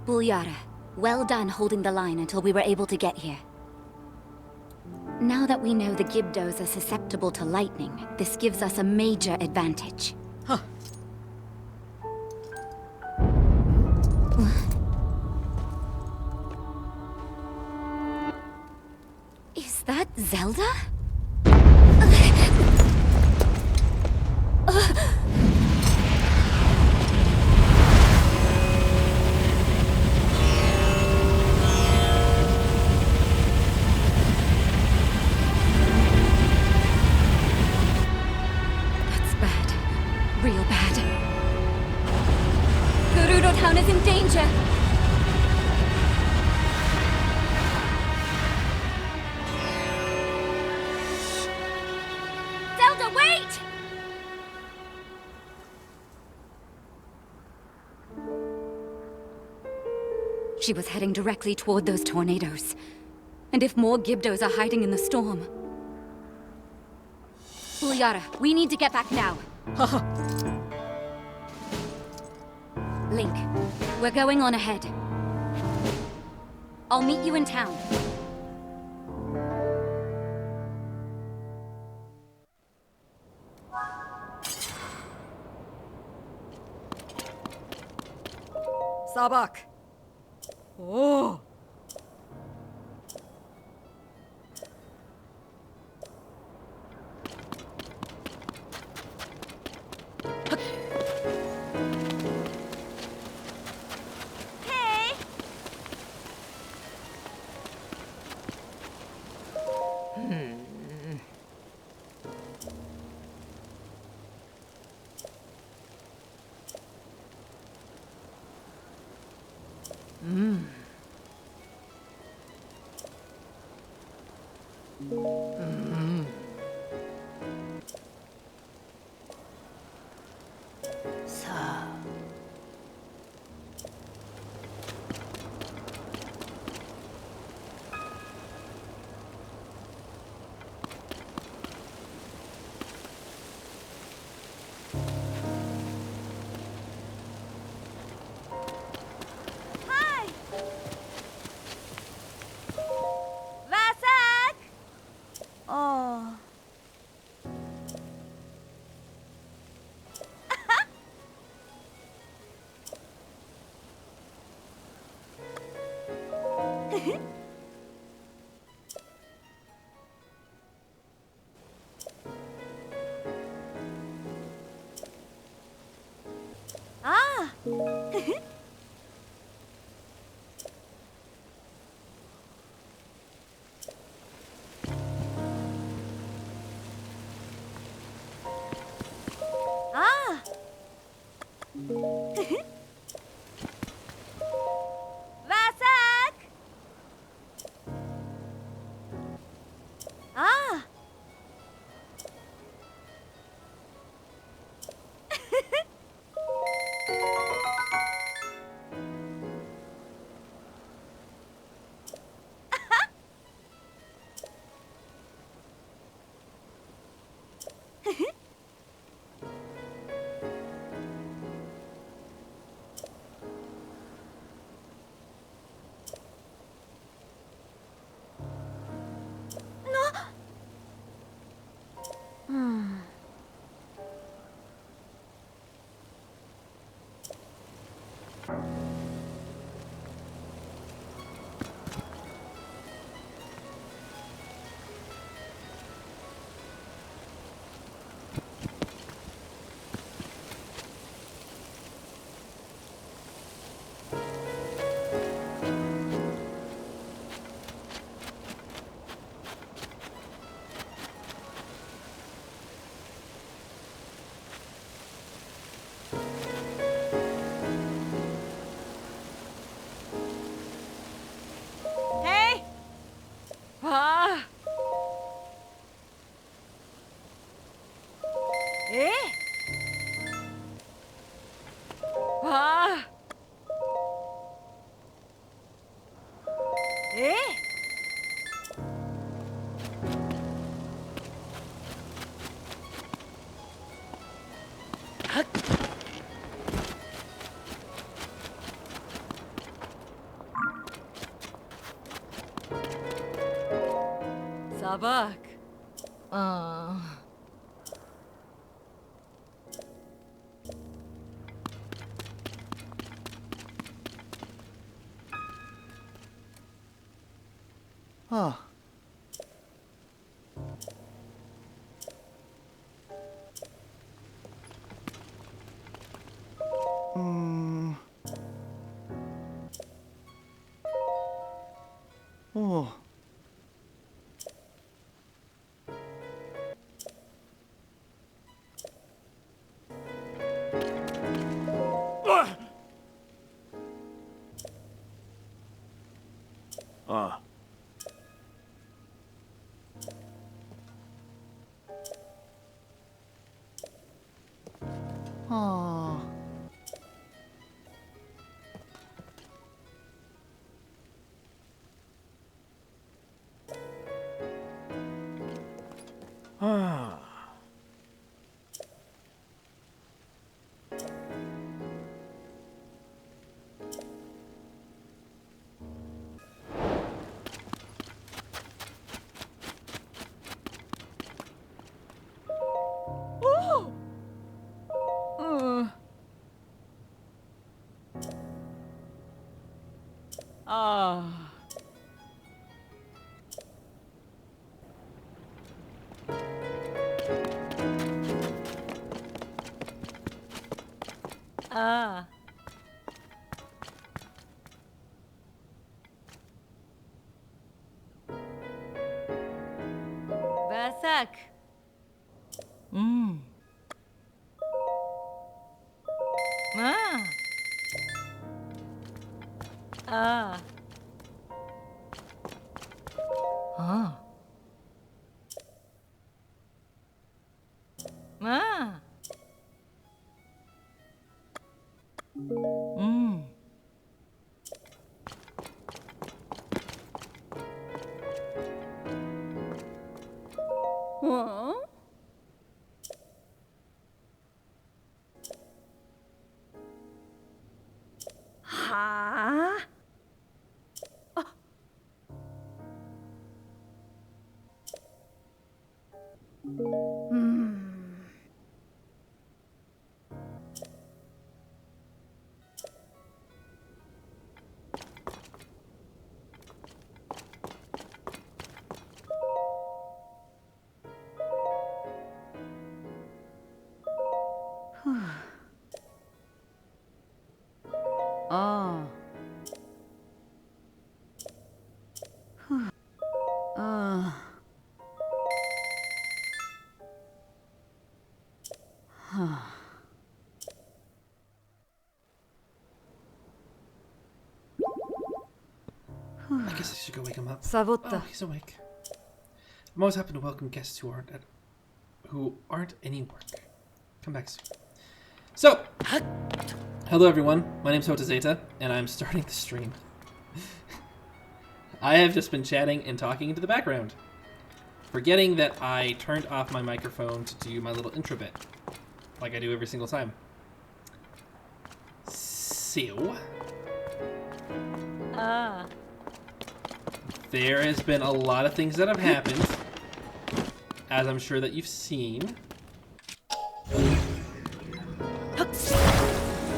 Bulyara, well done holding the line until we were able to get here. Now that we know the Gibdos are susceptible to lightning, this gives us a major advantage. Huh. Is that Zelda? That's bad. Real bad. Gerudo Town is in danger! Zelda, wait! She was heading directly toward those tornadoes. And if more Gibdos are hiding in the storm... Bulyara, we need to get back now. Link, we're going on ahead. I'll meet you in town. Sabak. Oh. Hey. Hi. Vasak. Oh. Ah. Ah. Vasak. Sabak. Ah. Oh. Ah. Oh. Ah. Ah. Ah. Basak. Ah. Ah. Ah. Ah. Huh? Huh? Ah. I guess I should go wake him up. Savotta. Oh, he's awake. I'm always happy to welcome guests who aren't any work. Come back soon. So, hello everyone. My name's Zeta, and I'm starting the stream. I have just been chatting and talking into the background, forgetting that I turned off my microphone to do my little intro bit, like I do every single time. So, Ah. there has been a lot of things that have happened, as I'm sure that you've seen.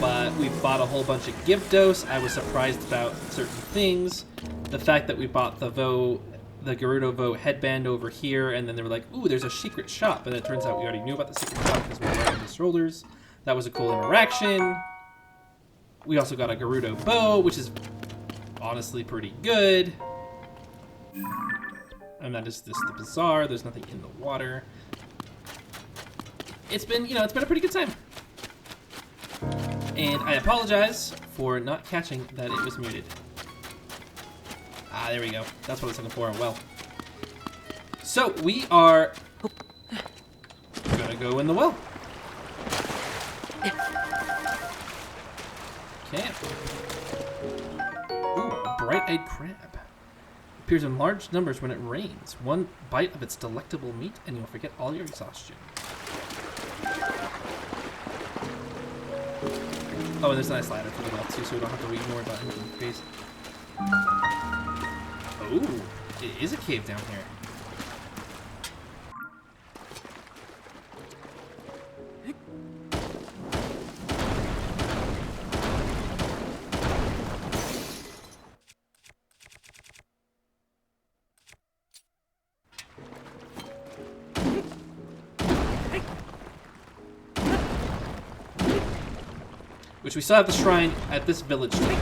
But we bought a whole bunch of Gyptos. I was surprised about certain things. The fact that we bought the Gerudo Vote headband over here, and then they were like, ooh, there's a secret shop. And it turns out we already knew about the secret shop because we were wearing the shoulders. That was a cool interaction. We also got a Gerudo bow, which is honestly pretty good. And that is just the Bazaar. There's nothing in the water. It's been, it's been a pretty good time. And I apologize for not catching that it was muted. Ah, there we go. That's what I was looking for. Well. So, we are gonna go in the well. Okay. Ooh, a bright-eyed crab. Appears in large numbers when it rains. One bite of its delectable meat and you'll forget all your exhaustion. Oh, and there's a nice ladder for the left too, so we don't have to ignore that in the face. Oh, it is a cave down here. Which we still have the shrine at this village to make.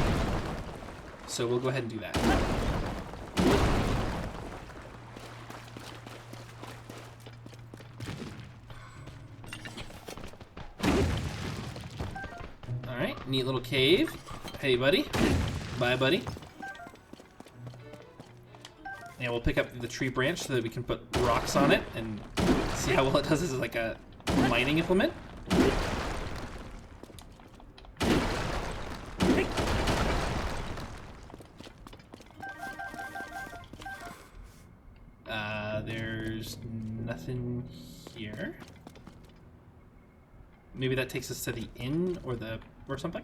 So we'll go ahead and do that. Alright, neat little cave. Hey, buddy. Bye, buddy. And we'll pick up the tree branch so that we can put rocks on it and see how well it does. This is like a mining implement. There's nothing here. Maybe that takes us to the inn or something.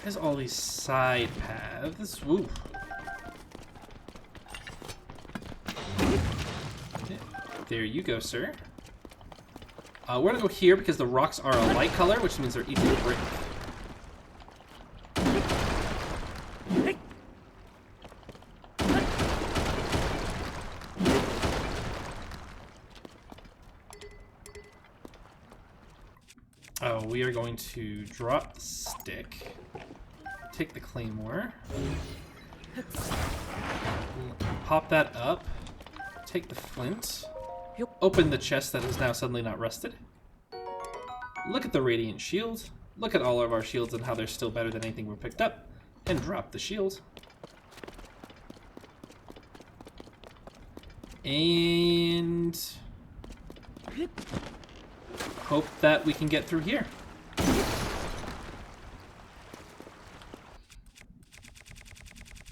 There's all these side paths. Woo. There you go, sir. We're gonna go here because the rocks are a light color, which means they're easy to break. Oh, we are going to drop the stick, take the claymore, pop that up, take the flint, open the chest that is now suddenly not rusted, look at the radiant shield, look at all of our shields and how they're still better than anything we picked up, and drop the shield. And hope that we can get through here.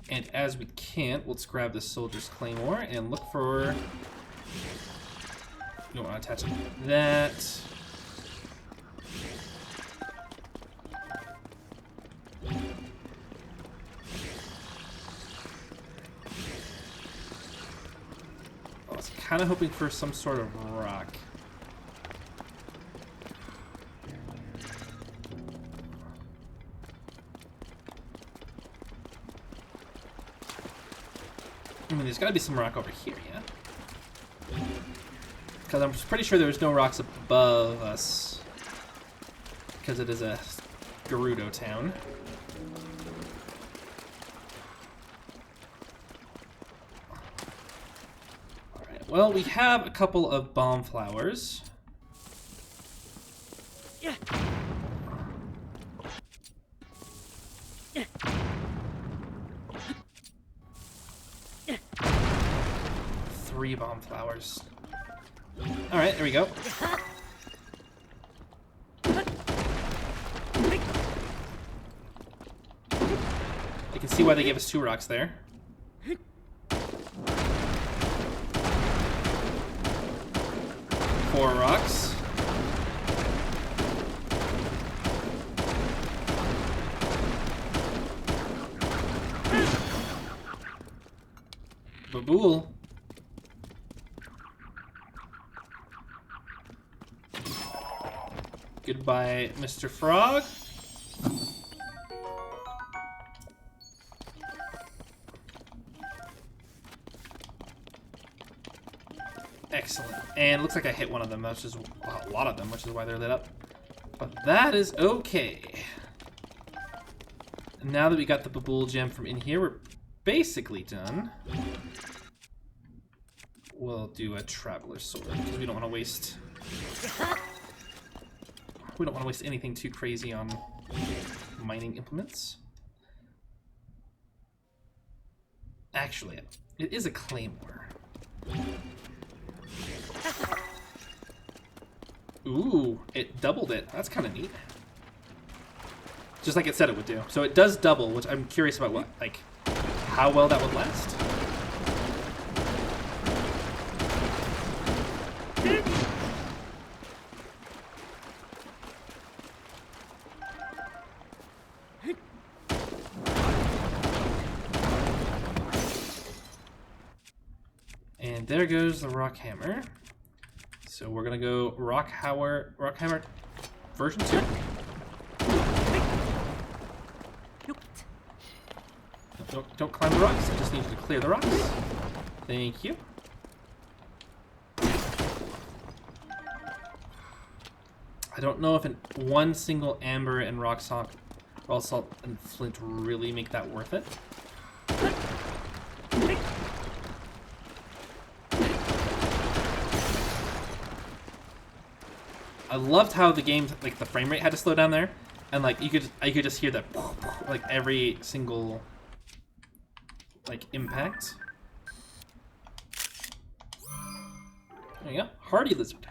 And as we can't, let's grab the soldier's claymore and look for... You don't want to attach it to that. I was kind of hoping for some sort of rock. I mean, there's got to be some rock over here, yeah? Because I'm pretty sure there's no rocks above us. Because it is a Gerudo town. Alright, well, we have a couple of bomb flowers. Yeah. 3 bomb flowers. Alright, there we go. You can see why they gave us 2 rocks there. Four rocks. Babbul. Goodbye, Mr. Frog. Excellent. And looks like I hit one of them. That's just a lot of them, which is why they're lit up. But that is okay. Now that we got the Babbul Gem from in here, we're basically done. We'll do a Traveler's Sword because we don't want to waste... We don't want to waste anything too crazy on mining implements. Actually, it is a claymore. Ooh, it doubled it. That's kind of neat. Just like it said it would do. So it does double, which I'm curious about what, like, how well that would last. And there goes the rock hammer. So we're gonna go rock hammer version 2. Don't climb the rocks. I just need you to clear the rocks. Thank you. I don't know if one single amber and rock salt and flint really make that worth it. I loved how the game, like the frame rate had to slow down there, and like I could just hear that like every single like impact. There you go, hardy lizard.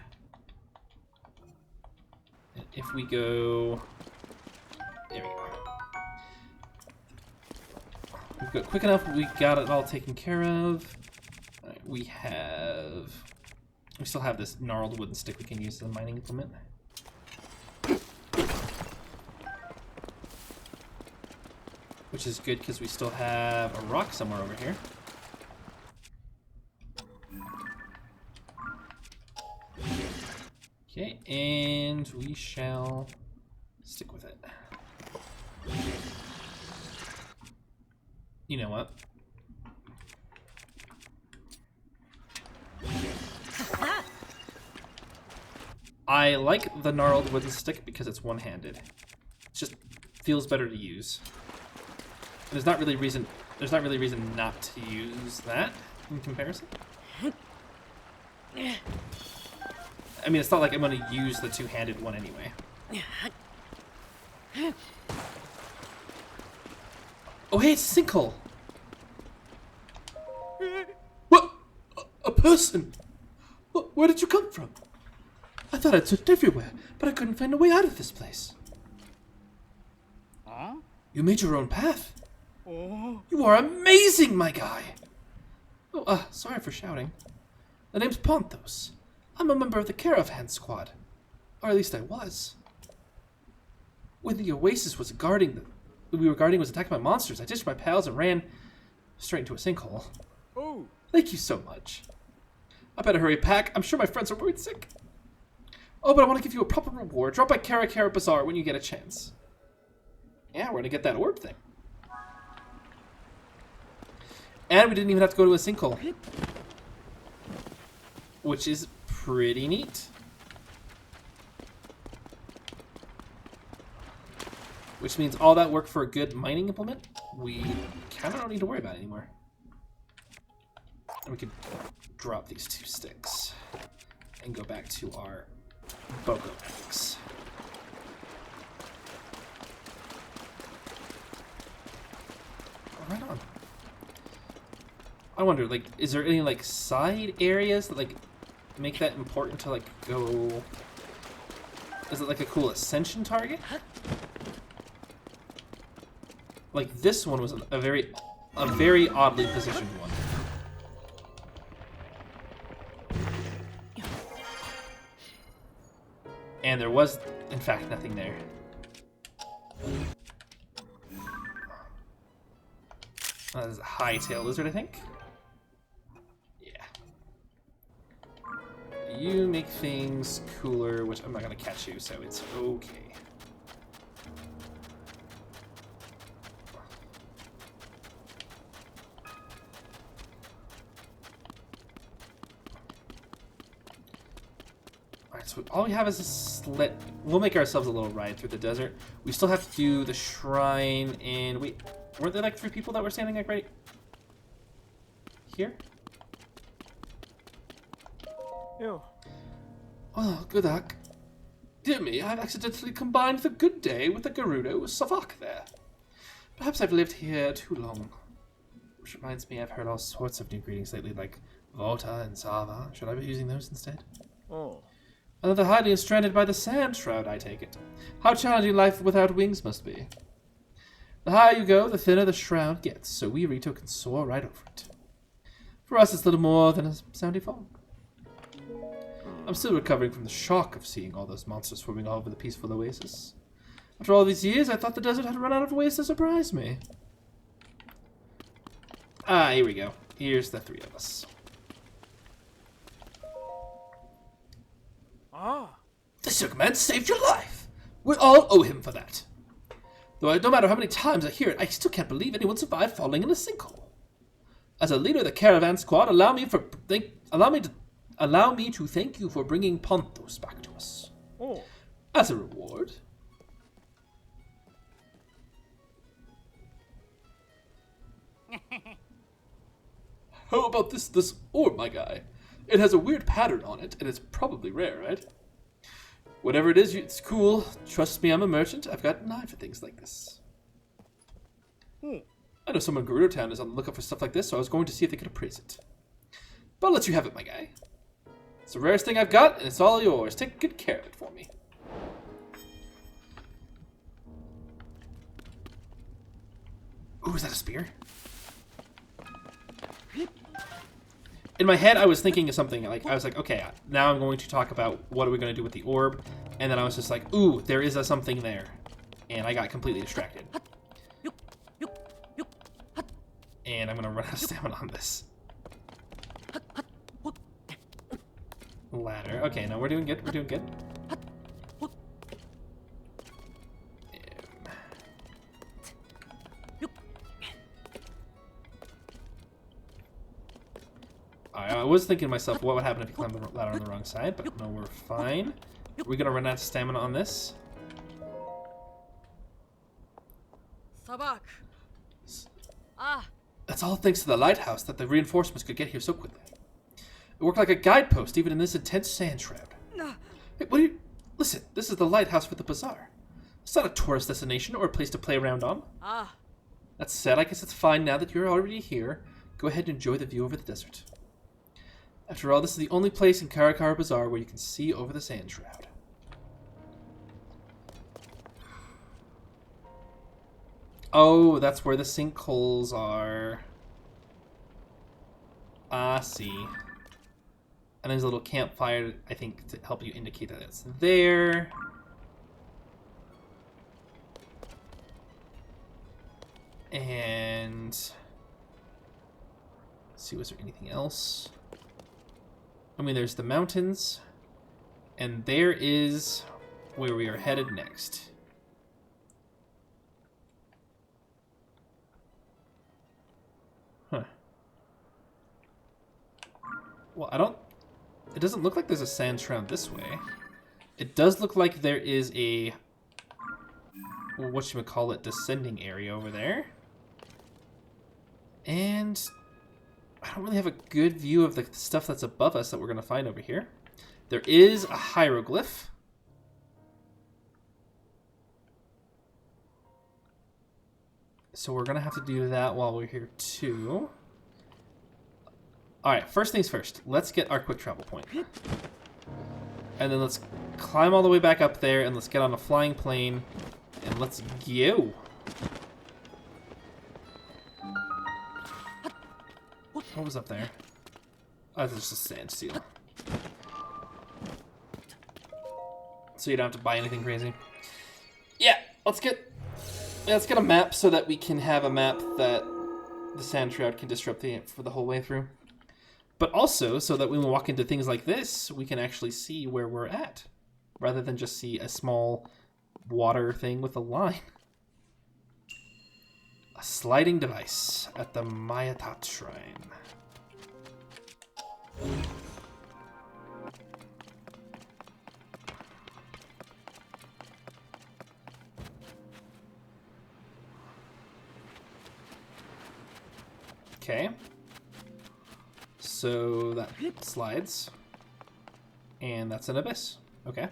And if we go, there we go. We've got quick enough. We got it all taken care of. All right, we still have this gnarled wooden stick we can use as a mining implement. Which is good because we still have a rock somewhere over here. Okay, and we shall stick with it. You know what? I like the gnarled wooden stick because it's one-handed. It just feels better to use. There's not really reason not to use that in comparison. I mean, it's not like I'm going to use the two-handed one anyway. Oh, hey, it's a sinkhole! What? A person? Where did you come from? I thought I'd searched everywhere, but I couldn't find a way out of this place. Huh? You made your own path. Oh. You are amazing, my guy! Oh, sorry for shouting. The name's Ponthos. I'm a member of the caravan squad. Or at least I was. When the oasis was we were guarding was attacked by monsters, I ditched my pals and ran straight into a sinkhole. Oh. Thank you so much. I better hurry back. I'm sure my friends are worried sick. Oh, but I want to give you a proper reward. Drop by Korok Bazaar when you get a chance. Yeah, we're gonna get that orb thing. And we didn't even have to go to a sinkhole. Which is pretty neat. Which means all that work for a good mining implement, we kind of don't need to worry about anymore. And we could drop these two sticks and go back to our Boko bags. Right on. I wonder, like, is there any, like, side areas that, like, make that important to, like, go... Is it, like, a cool ascension target? Like, this one was a very oddly positioned one. And there was, in fact, nothing there. That is a high-tailed lizard, I think. Yeah. You make things cooler, which I'm not going to catch you, so it's okay. Alright, so all we have is a slit. We'll make ourselves a little ride through the desert. We still have to do the shrine, and wait, weren't there like 3 people that were standing like right here? Ew. Oh, good luck. Dear me, I've accidentally combined the good day with the Gerudo Savak there. Perhaps I've lived here too long. Which reminds me, I've heard all sorts of new greetings lately, like Jota and Sava. Should I be using those instead? Oh. Another hiding is stranded by the sand shroud, I take it. How challenging life without wings must be. The higher you go, the thinner the shroud gets, so we Rito can soar right over it. For us, it's little more than a soundy fog. I'm still recovering from the shock of seeing all those monsters swimming all over the peaceful oasis. After all these years, I thought the desert had run out of ways to surprise me. Ah, here we go. Here's the 3 of us. Ah. This young man saved your life. We all owe him for that. Though no matter how many times I hear it, I still can't believe anyone survived falling in a sinkhole. As a leader of the caravan squad, allow me to thank you for bringing Ponthos back to us. Oh. As a reward. How about this orb, my guy? It has a weird pattern on it, and it's probably rare, right? Whatever it is, it's cool. Trust me, I'm a merchant. I've got an eye for things like this. I know someone in Gerudo Town is on the lookout for stuff like this, so I was going to see if they could appraise it. But I'll let you have it, my guy. It's the rarest thing I've got, and it's all yours. Take good care of it for me. Ooh, is that a spear? In my head, I was thinking of something like, I was like, okay, now I'm going to talk about what are we going to do with the orb. And then I was just like, ooh, there is something there. And I got completely distracted. And I'm going to run out of stamina on this. Ladder. Okay, now we're doing good. We're doing good. I was thinking to myself, what would happen if you climbed the ladder on the wrong side? But no, we're fine. Are we going to run out of stamina on this? Sabak. That's all thanks to the lighthouse that the reinforcements could get here so quickly. It worked like a guidepost, even in this intense sand shroud. Hey, what do you... Listen, this is the lighthouse for the Bazaar. It's not a tourist destination or a place to play around on. That said, I guess it's fine now that you're already here. Go ahead and enjoy the view over the desert. After all, this is the only place in Karakara Bazaar where you can see over the sand shroud. Oh, that's where the sinkholes are. I see. And there's a little campfire, I think, to help you indicate that it's there. And... let's see, was there anything else? I mean, there's the mountains. And there is where we are headed next. Huh. Well, it doesn't look like there's a sand shroud this way. It does look like there is a, whatchamacallit, descending area over there. And I don't really have a good view of the stuff that's above us that we're going to find over here. There is a hieroglyph. So we're going to have to do that while we're here too. Alright, first things first. Let's get our quick travel point. And then let's climb all the way back up there and let's get on a flying plane and let's go. What was up there? Oh, it's just a sand seal. So you don't have to buy anything crazy. Yeah, let's get a map so that we can have a map that the sand shroud can disrupt for the whole way through. But also so that when we walk into things like this, we can actually see where we're at, rather than just see a small water thing with a line. A sliding device at the Mayatat Shrine. Okay. So that slides. And that's an abyss. Okay.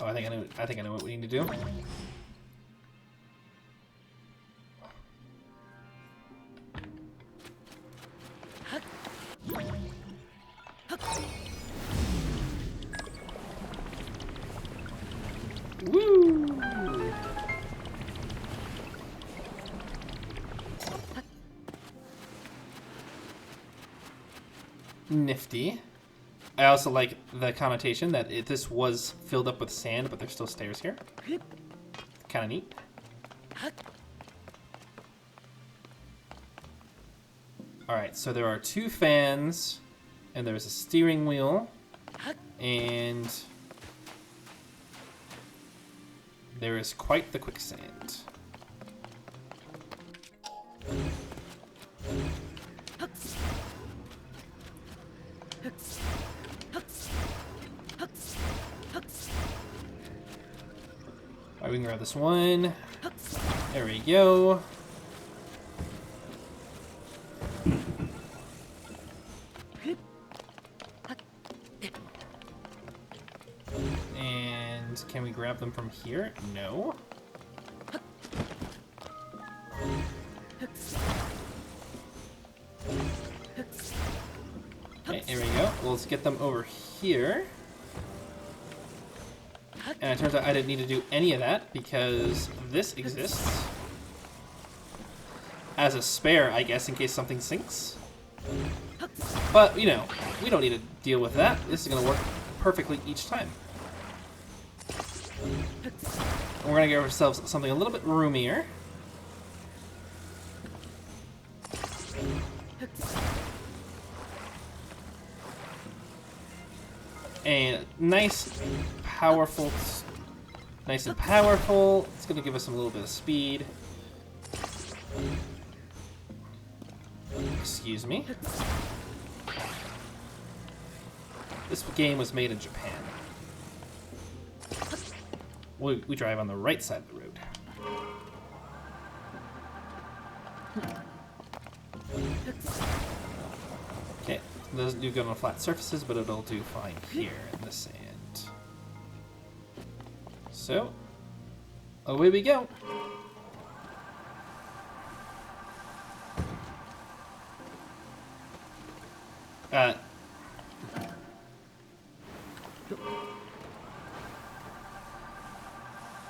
Oh, I think I know what we need to do. Woo! Nifty. I also like the connotation that this was filled up with sand, but there's still stairs here. Kind of neat. Alright, so there are 2 fans, and there's a steering wheel, and there is quite the quicksand. Alright, we can grab this one. There we go. And can we grab them from here? No. Okay, here we go. Well, let's get them over here. And it turns out I didn't need to do any of that because this exists as a spare, I guess, in case something sinks. But, you know, we don't need to deal with that. This is going to work perfectly each time. And we're going to give ourselves something a little bit roomier. And nice and powerful. It's going to give us a little bit of speed. Excuse me. This game was made in Japan. We drive on the right side of the road. Okay, it doesn't do good on flat surfaces, but it'll do fine here in the sand. So, away we go.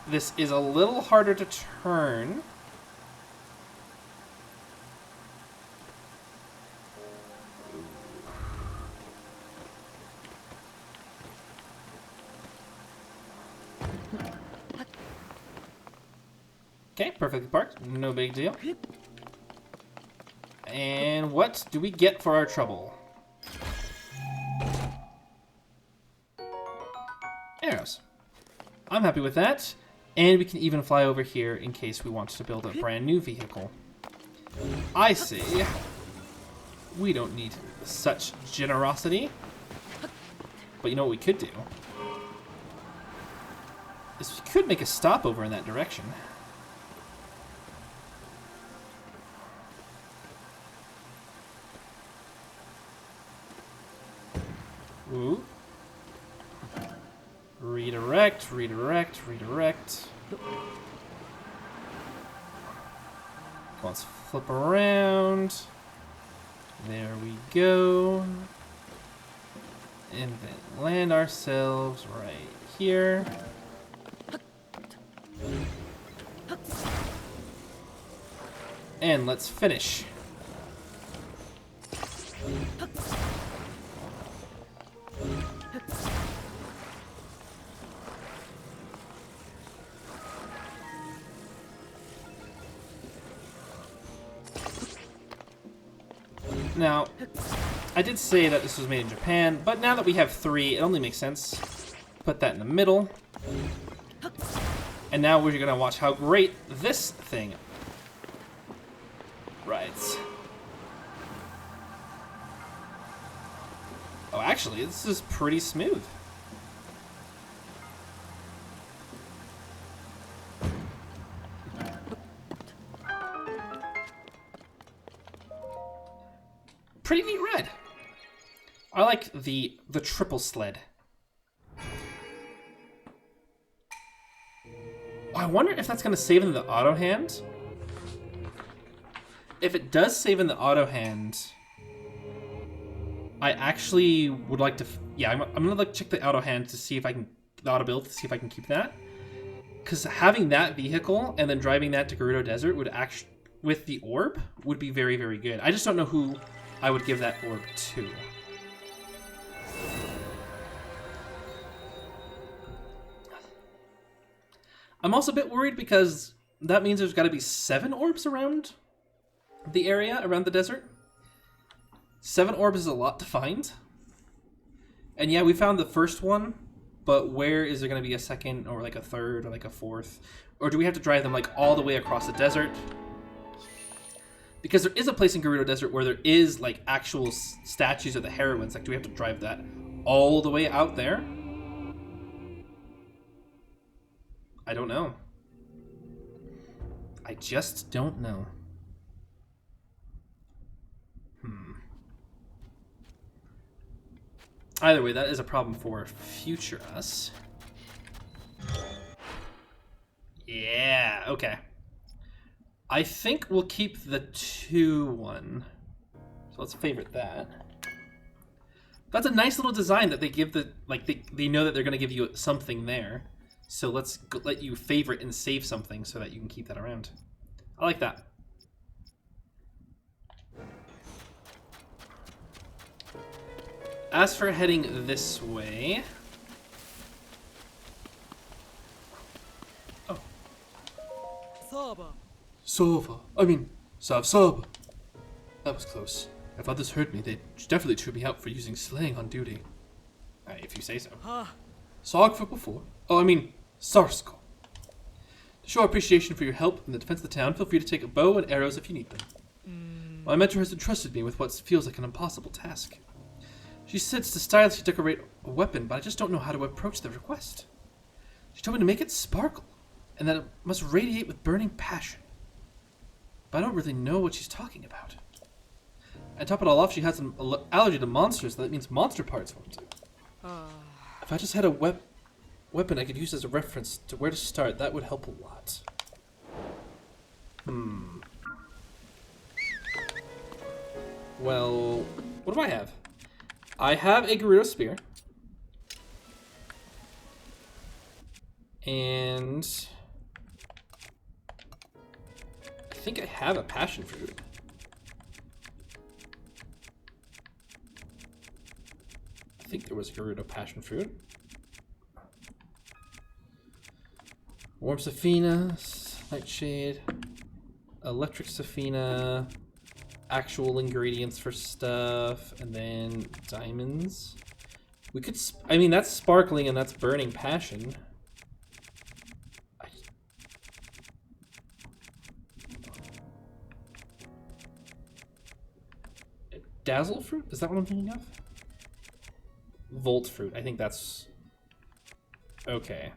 This is a little harder to turn. Okay, perfectly parked. No big deal. And what do we get for our trouble? Arrows. I'm happy with that. And we can even fly over here in case we want to build a brand new vehicle. I see. We don't need such generosity. But you know what we could do? Is we could make a stop over in that direction. Ooh. Redirect, redirect, redirect. Let's flip around. There we go. And then land ourselves right here. And let's finish. Now, I did say that this was made in Japan, but now that we have 3, it only makes sense. Put that in the middle. And now we're going to watch how great this thing rides. Oh, actually, this is pretty smooth. Pretty neat ride. I like the triple sled. I wonder if that's going to save in the auto hand. If it does save in the auto hand, I actually would like to. Yeah, I'm gonna like check the auto hand to see if I can the auto build to see if I can keep that. Because having that vehicle and then driving that to Gerudo Desert would actually, with the orb, would be very, very good. I just don't know who I would give that orb to. I'm also a bit worried because that means there's got to be 7 orbs around the area, around the desert. 7 orbs is a lot to find. And yeah, we found the first one, but where is there going to be a second or like a third or like a fourth? Or do we have to drive them like all the way across the desert? Because there is a place in Gerudo Desert where there is like actual statues of the heroines. Like, do we have to drive that all the way out there? I don't know. I just don't know. Either way, that is a problem for future us. Yeah, okay. I think we'll keep the 2-1. So let's favorite that. That's a nice little design that they give the, like, they know that they're going to give you something there. So let's let you favorite and save something so that you can keep that around. I like that. As for heading this way... Oh. Saba. Sova. I mean, Saba. That was close. If others heard me, they'd definitely chew me out for using slang on duty. If you say so. Ha. Sog for before. Oh, I mean, Sarsko. To show our appreciation for your help in the defense of the town, feel free to take a bow and arrows if you need them. My mentor has entrusted me with what feels like an impossible task. She says to stylishly decorate a weapon, but I just don't know how to approach the request. She told me to make it sparkle, and that it must radiate with burning passion. But I don't really know what she's talking about. And top it all off, she has an allergy to monsters, so that means monster parts won't do. If I just had a weapon I could use as a reference to where to start, that would help a lot. Well, what do I have? I have a Gerudo Spear. And I think I have a Passion Fruit. I think there was a Gerudo Passion Fruit. Warm Safina, Nightshade, Electric Safina, actual ingredients for stuff, and then diamonds. We could, I mean, that's sparkling and that's burning passion. Dazzle fruit? Is that what I'm thinking of? Volt fruit. I think that's okay.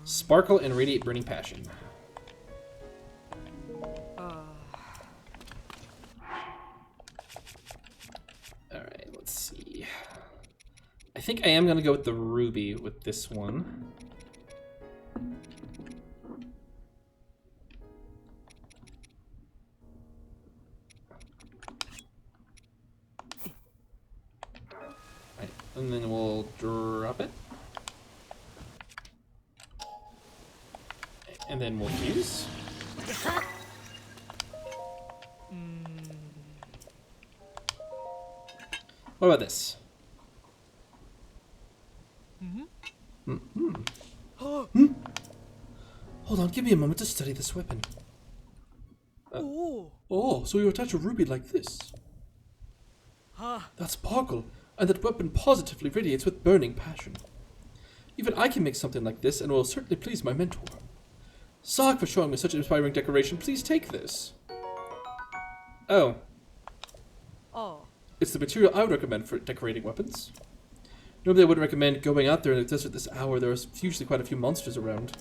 Sparkle and radiate burning passion. Alright, let's see. I think I am going to go with the ruby with this one. Right, and then we'll drop it. And then we'll use. What about this? Hold on, give me a moment to study this weapon. Oh, so you attach a ruby like this? That sparkle, and that weapon positively radiates with burning passion. Even I can make something like this, and it will certainly please my mentor. Sark for showing me such an inspiring decoration. Please take this. Oh. It's the material I would recommend for decorating weapons. Normally I wouldn't recommend going out there in the desert this hour. There are usually quite a few monsters around.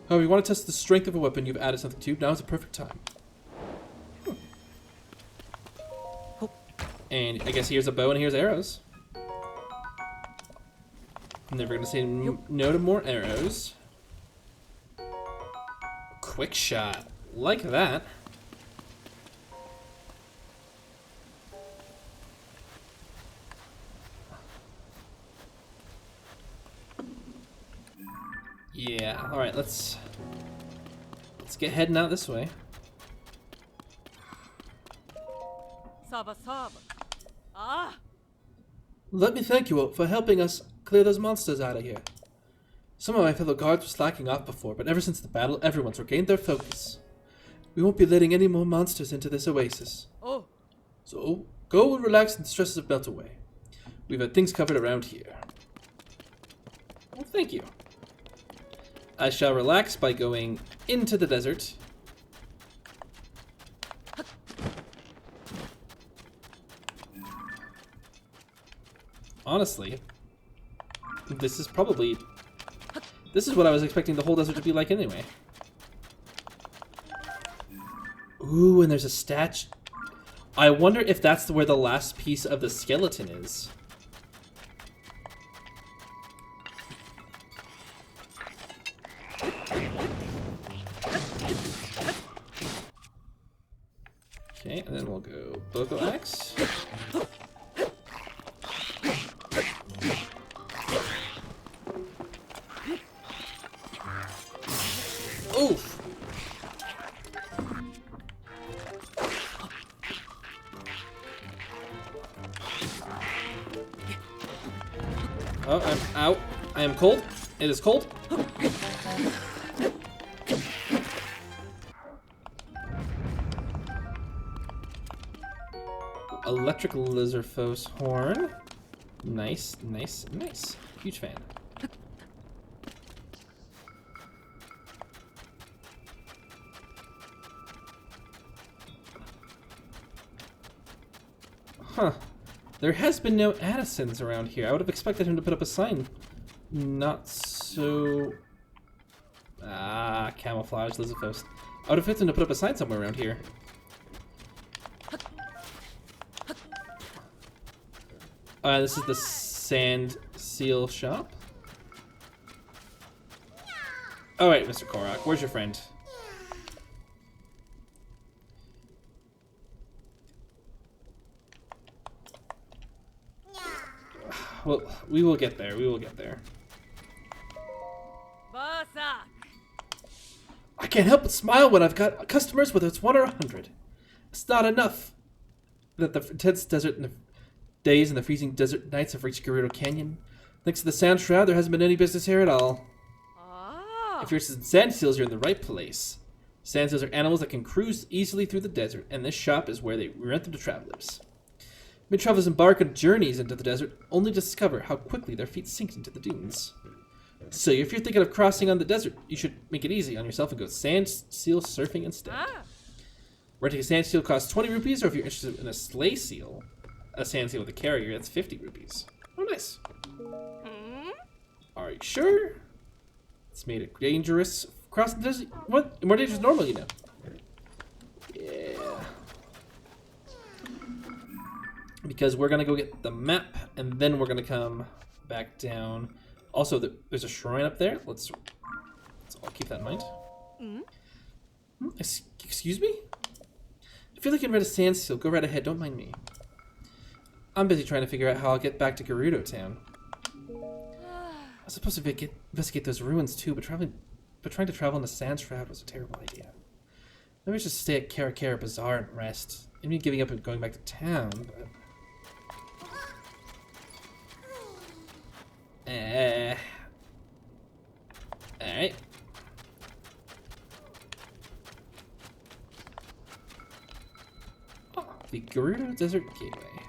However, if you want to test the strength of a weapon you've added something to, now is the perfect time. And I guess here's a bow and here's arrows. I'm never going to say no to more arrows. Quick shot. Like that. Yeah, alright, let's get heading out this way. Saba. Let me thank you all for helping us clear those monsters out of here. Some of my fellow guards were slacking off before, but ever since the battle, everyone's regained their focus. We won't be letting any more monsters into this oasis. So, go and relax and the stresses of melt away. We've had things covered around here. Well, thank you. I shall relax by going into the desert. Honestly, this is probably This is what I was expecting the whole desert to be like anyway. Ooh, and there's a statue. I wonder if that's where the last piece of the skeleton is. Okay, and then we'll go Bogo Axe. Oof! Oh, I'm out. I am cold. It is cold. Electric Lizardphos horn. Nice, nice, nice. Huge fan. Huh. There has been no Addisons around here. I would have expected him to put up a sign. Not so... camouflage, Lizardphos. I would have expected him to put up a sign somewhere around here. This is the sand seal shop. Oh wait, Mr. Korok, where's your friend? Well, we will get there. We will get there. Bazaar. I can't help but smile when I've got customers, whether it's 1 or 100. It's not enough that the intense desert and the days and the freezing desert nights have reached Gerudo Canyon. Thanks to the sand shroud, there hasn't been any business here at all. If you're interested in sand seals, you're in the right place. Sand seals are animals that can cruise easily through the desert, and this shop is where they rent them to travelers. Many travelers embark on journeys into the desert, only to discover how quickly their feet sink into the dunes. So if you're thinking of crossing on the desert, you should make it easy on yourself and go sand seal surfing instead. Renting a sand seal costs 20 rupees, or if you're interested in a sleigh seal, a sand seal with a carrier, that's 50 rupees. Oh, nice. Are you sure? It's made it dangerous. Crossing the desert, what? More dangerous than normal, you know. Yeah. Because we're gonna go get the map, and then we're gonna come back down. Also, there's a shrine up there. Let's all keep that in mind. Excuse me? If you're looking at a sand seal, go right ahead. Don't mind me. I'm busy trying to figure out how I'll get back to Gerudo Town. I was supposed to investigate those ruins too, but trying to travel in the sand shroud was a terrible idea. Maybe I should stay at Korok Bazaar and rest. I mean, giving up and going back to town, but... Alright. Oh, the Gerudo Desert Gateway.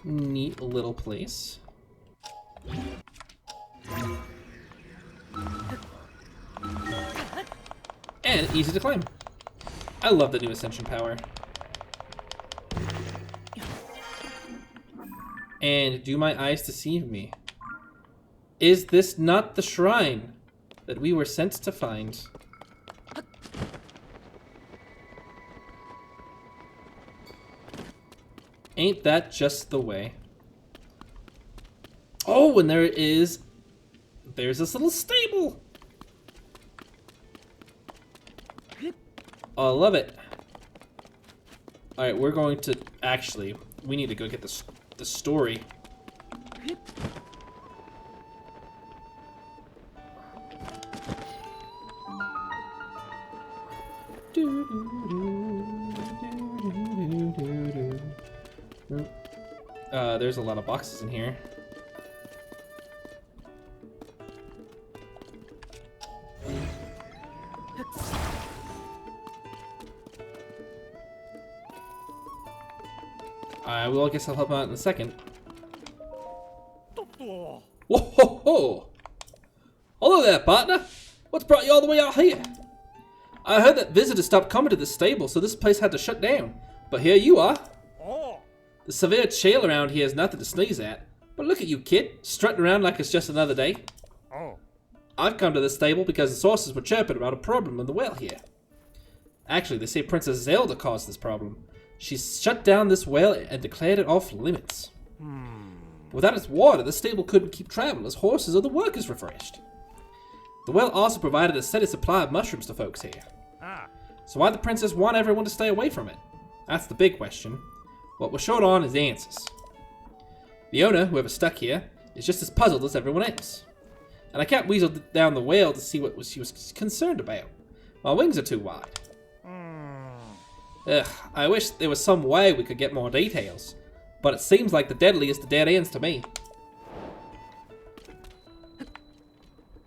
Neat little place. And easy to climb. I love the new ascension power. And do my eyes deceive me? Is this not the shrine that we were sent to find? Ain't that just the way? Oh, and there's this little stable. Oh, I love it. All right, we're going to we need to go get the story. There's a lot of boxes in here. Well, I guess I'll help out in a second. Whoa ho ho! Hello there, partner! What's brought you all the way out here? I heard that visitors stopped coming to the stable, so this place had to shut down. But here you are. The severe chill around here is nothing to sneeze at. But look at you, kid, strutting around like it's just another day. Oh. I've come to this stable because the sources were chirping about a problem in the well here. Actually, they say Princess Zelda caused this problem. She shut down this well and declared it off limits. Without its water, the stable couldn't keep travelers, horses, or the workers refreshed. The well also provided a steady supply of mushrooms to folks here. Ah. So why the princess want everyone to stay away from it? That's the big question. What we're short on is answers. The owner, whoever's stuck here, is just as puzzled as everyone else. And I can't weasel down the whale to see what she was concerned about. My wings are too wide. Ugh, I wish there was some way we could get more details. But it seems like the deadliest of dead ends to me.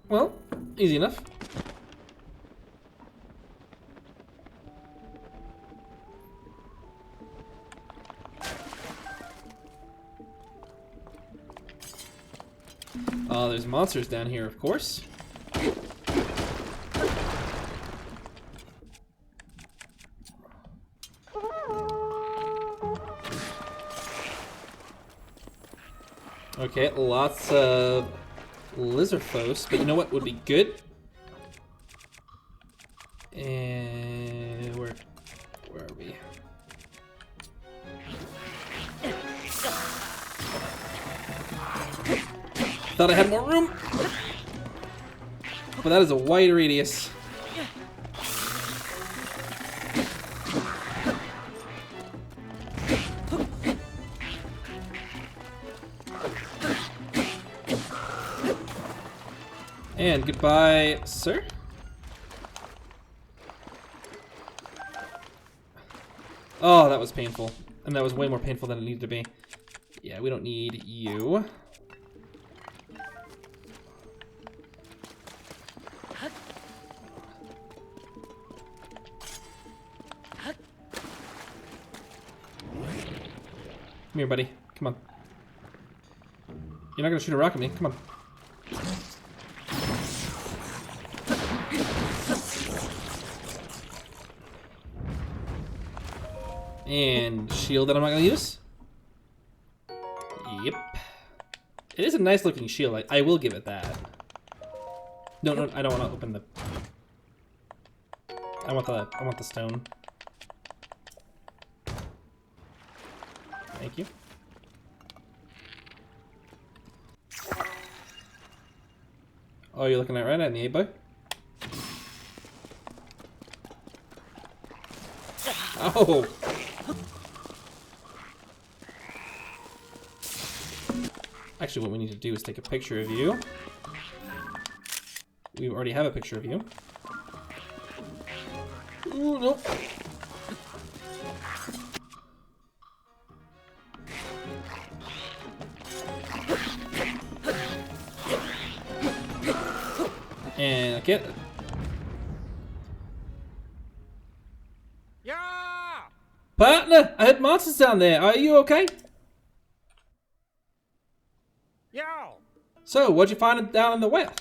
Well, easy enough. There's monsters down here, of course. Okay, lots of lizard foes, but you know what would be good? And where are we? Thought I had more room, but that is a wide radius. And goodbye, sir. Oh, that was painful. And that was way more painful than it needed to be. Yeah, we don't need you. Come here, buddy. Come on. You're not gonna shoot a rock at me. Come on. And shield that I'm not gonna use. Yep. It is a nice looking shield. I will give it that. No, I don't want to open the. I want the stone. Thank you. Oh, you're looking at right at me, boy. Oh. Actually, what we need to do is take a picture of you. We already have a picture of you. Ooh, nope. And get it. Yeah. Partner, I heard monsters down there. Are you okay? Yeah. So, what'd you find down in the well?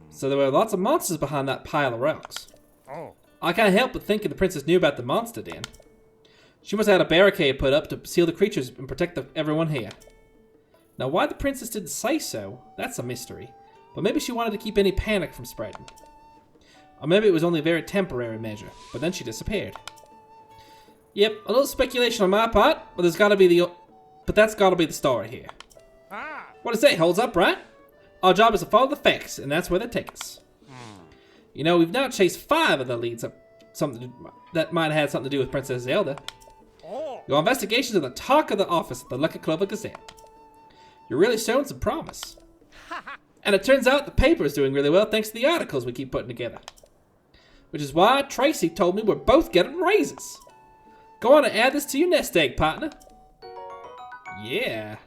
So there were lots of monsters behind that pile of rocks. Oh. I can't help but thinking the princess knew about the monster den. She must have had a barricade put up to seal the creatures and protect everyone here. Now, why the princess didn't say so, that's a mystery. But maybe she wanted to keep any panic from spreading. Or maybe it was only a very temporary measure, but then she disappeared. Yep, a little speculation on my part, but that's gotta be the story here. Ah. What I say holds up, right? Our job is to follow the facts, and that's where they take us. You know, we've now chased 5 of the leads up that might have had something to do with Princess Zelda. Oh. Your investigations are the talk of the office at the Lucky Clover Gazette. You're really showing some promise. And it turns out the paper is doing really well thanks to the articles we keep putting together. Which is why Tracy told me we're both getting raises. Go on and add this to your nest egg, partner. Yeah.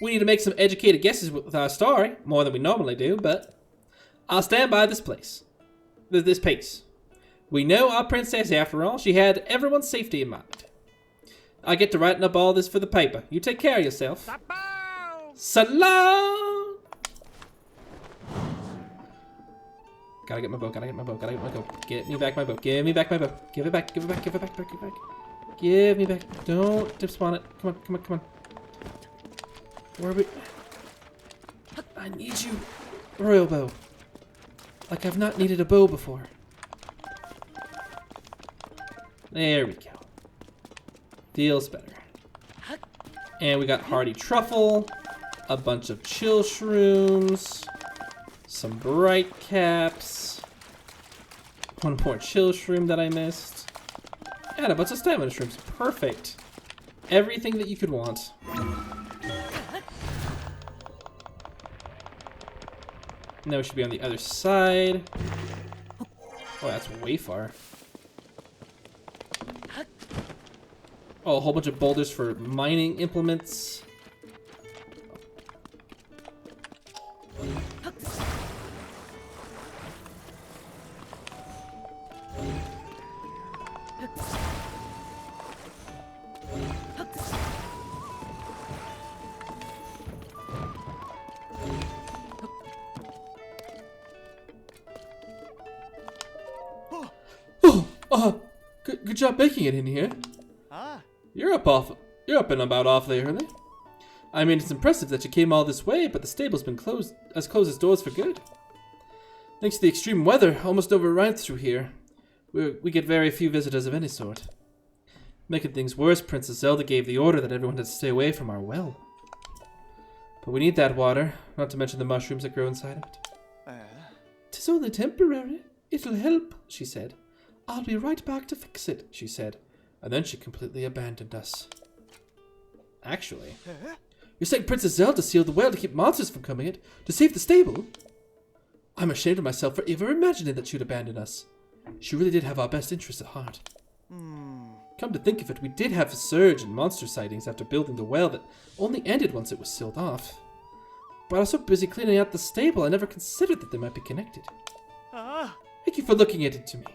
We need to make some educated guesses with our story, more than we normally do, but I'll stand by this pace. We know our princess, after all. She had everyone's safety in mind. I get to writing up all this for the paper. You take care of yourself. Salam! Gotta get my boat, Get me back my boat. Give me back my boat. Give it back. Give me back. Don't dip spawn it. Come on. Where are we? I need you, Royal Bow. Like I've not needed a bow before. There we go. Feels better. And we got Hardy Truffle, a bunch of chill shrooms, some bright caps, one more chill shroom that I missed, and a bunch of stamina shrooms. Perfect. Everything that you could want. Now we should be on the other side. Oh, that's way far. Oh, a whole bunch of boulders for mining implements. Good job making it in here. You're up and about awfully early. I mean, it's impressive that you came all this way, but the stable's been closed its doors for good. Thanks to the extreme weather, almost overrun through here. We get very few visitors of any sort. Making things worse, Princess Zelda gave the order that everyone had to stay away from our well. But we need that water, not to mention the mushrooms that grow inside of it. 'Tis only temporary. It'll help, she said. I'll be right back to fix it, she said. And then she completely abandoned us. Actually, you're saying Princess Zelda sealed the well to keep monsters from coming in, to save the stable? I'm ashamed of myself for even imagining that she'd abandon us. She really did have our best interests at heart. Come to think of it, we did have a surge in monster sightings after building the well that only ended once it was sealed off. But I was so busy cleaning out the stable, I never considered that they might be connected. Thank you for looking into me.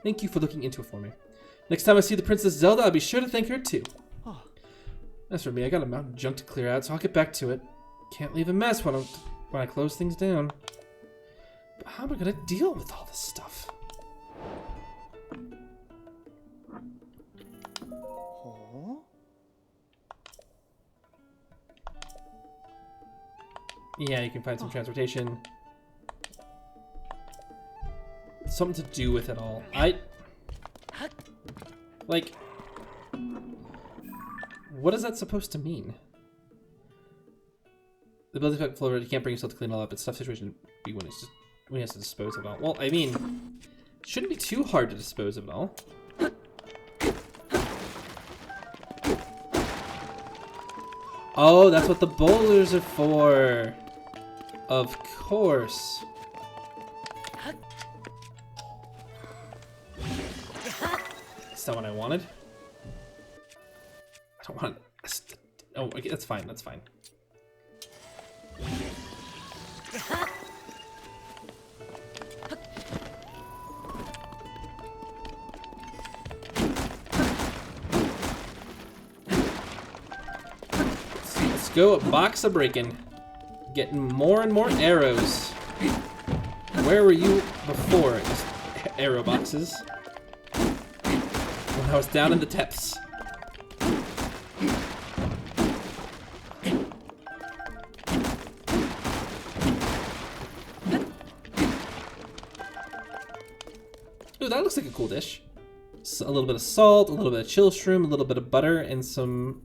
Thank you for looking into it for me. Next time I see the Princess Zelda, I'll be sure to thank her too. As for me, I got a mountain of junk to clear out, so I'll get back to it. Can't leave a mess when I close things down. But how am I gonna deal with all this stuff? Yeah, you can find some transportation. Something to do with it all. What is that supposed to mean? The building's back full of you can't bring yourself to clean it all up. It's a tough situation to be when he has to dispose of it all. Well, I mean, it shouldn't be too hard to dispose of it all. Oh, that's what the boulders are for. Of course. That's not what I wanted. I don't want... Oh, okay, that's fine, that's fine. Let's go, box a breaking. Getting more and more arrows. Where were you before? Just arrow boxes. When I was down in the depths. Ooh, that looks like a cool dish. So a little bit of salt, a little bit of chill shroom, a little bit of butter, and some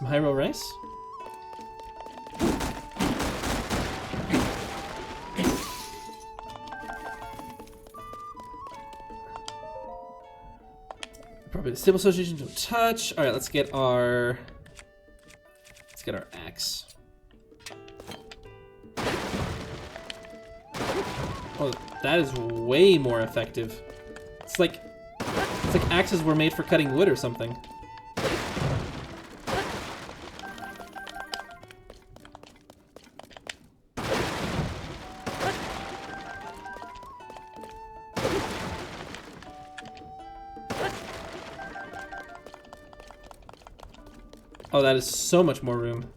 Hyrule rice. Probably the stable association don't touch. All right, let's get our axe. Oh, that is way more effective. It's like axes were made for cutting wood or something. Oh, that is so much more room.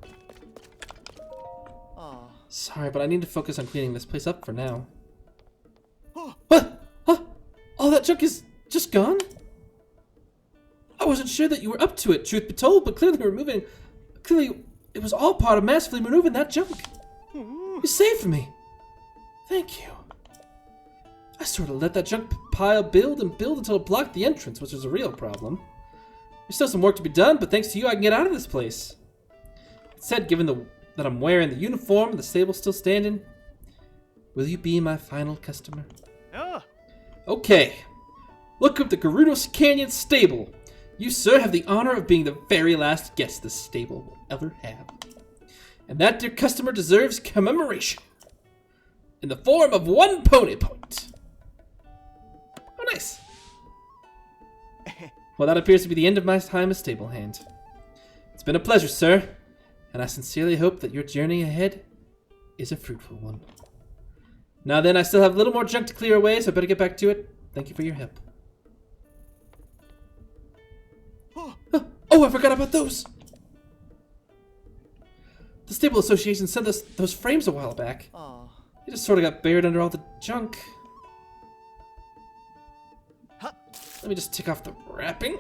Sorry, but I need to focus on cleaning this place up for now. What? Huh? All that junk is just gone? I wasn't sure that you were up to it, truth be told, but clearly Clearly, it was all part of massively maneuvering that junk. You saved me. Thank you. I sort of let that junk pile build and build until it blocked the entrance, which was a real problem. There's still some work to be done, but thanks to you, I can get out of this place. It said, given that I'm wearing the uniform and the stable's still standing, will you be my final customer? Yeah. Okay. Welcome to Gerudo Canyon Stable. You, sir, have the honor of being the very last guest this stable will ever have. And that dear customer deserves commemoration in the form of 1 pony point. Oh, nice. Well, that appears to be the end of my time as stable hand. It's been a pleasure, sir, and I sincerely hope that your journey ahead is a fruitful one. Now then, I still have a little more junk to clear away, so I better get back to it. Thank you for your help. Oh, I forgot about those! The Stable Association sent us those frames a while back. Oh. They just sort of got buried under all the junk. Let me just take off the wrapping.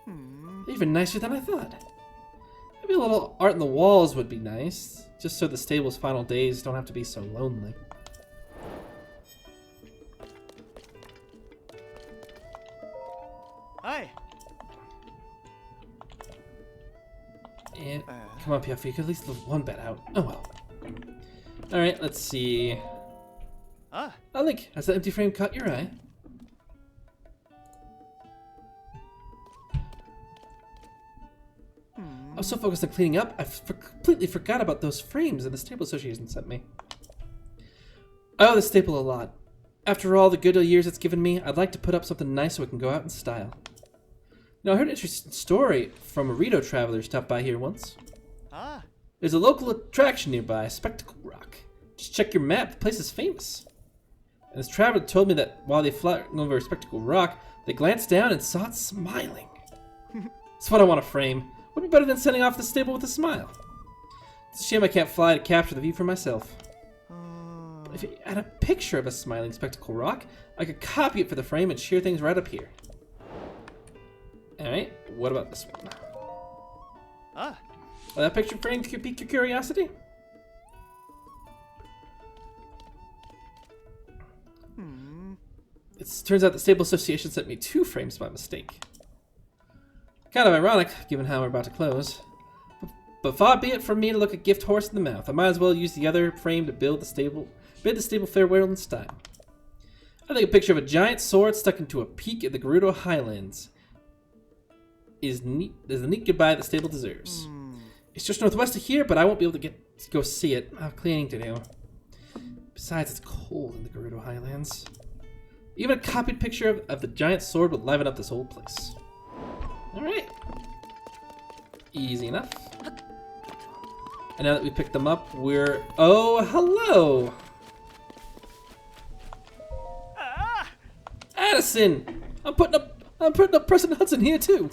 They're even nicer than I thought. Maybe a little art in the walls would be nice, just so the stable's final days don't have to be so lonely. Hi. And come up here, if you could at least leave one bed out. Oh well. Alright, let's see. Ah. Oh, Link, has that empty frame caught your eye? I was so focused on cleaning up, I completely forgot about those frames that the Stable Association sent me. I owe the stable a lot. After all the good years it's given me, I'd like to put up something nice so it can go out in style. You know, I heard an interesting story from a Rito traveler who stopped by here once. Ah. There's a local attraction nearby, Spectacle Rock. Just check your map, the place is famous. And this traveler told me that while they flew over Spectacle Rock, they glanced down and saw it smiling. That's what I want to frame. Would be better than sending off the stable with a smile. It's a shame I can't fly to capture the view for myself. But if you had a picture of a smiling Spectacle Rock, I could copy it for the frame and share things right up here. Alright, what about this one? Ah. Well, that picture frame could pique your curiosity? It turns out the Stable Association sent me 2 frames by mistake. Kind of ironic, given how we're about to close. But far be it from me to look a gift horse in the mouth. I might as well use the other frame to bid the stable farewell in style. I think a picture of a giant sword stuck into a peak in the Gerudo Highlands is the neat goodbye the stable deserves. It's just northwest of here, but I won't be able to go see it. I have cleaning to do. Besides, it's cold in the Gerudo Highlands. Even a copied picture of the giant sword would liven up this whole place. Alright. Easy enough. And now that we picked them up, we're... Oh, hello! Ah. Addison! I'm putting up President Hudson here too.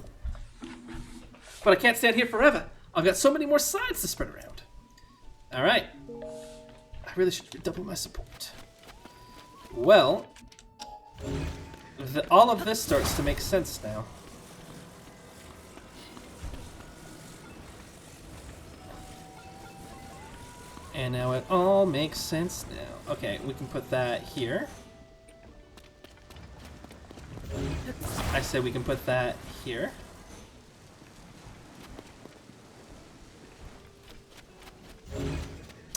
But I can't stand here forever. I've got so many more sides to spread around. Alright. I really should double my support. Well, all of this starts to make sense now. And now it all makes sense now. Okay, we can put that here. I said we can put that here.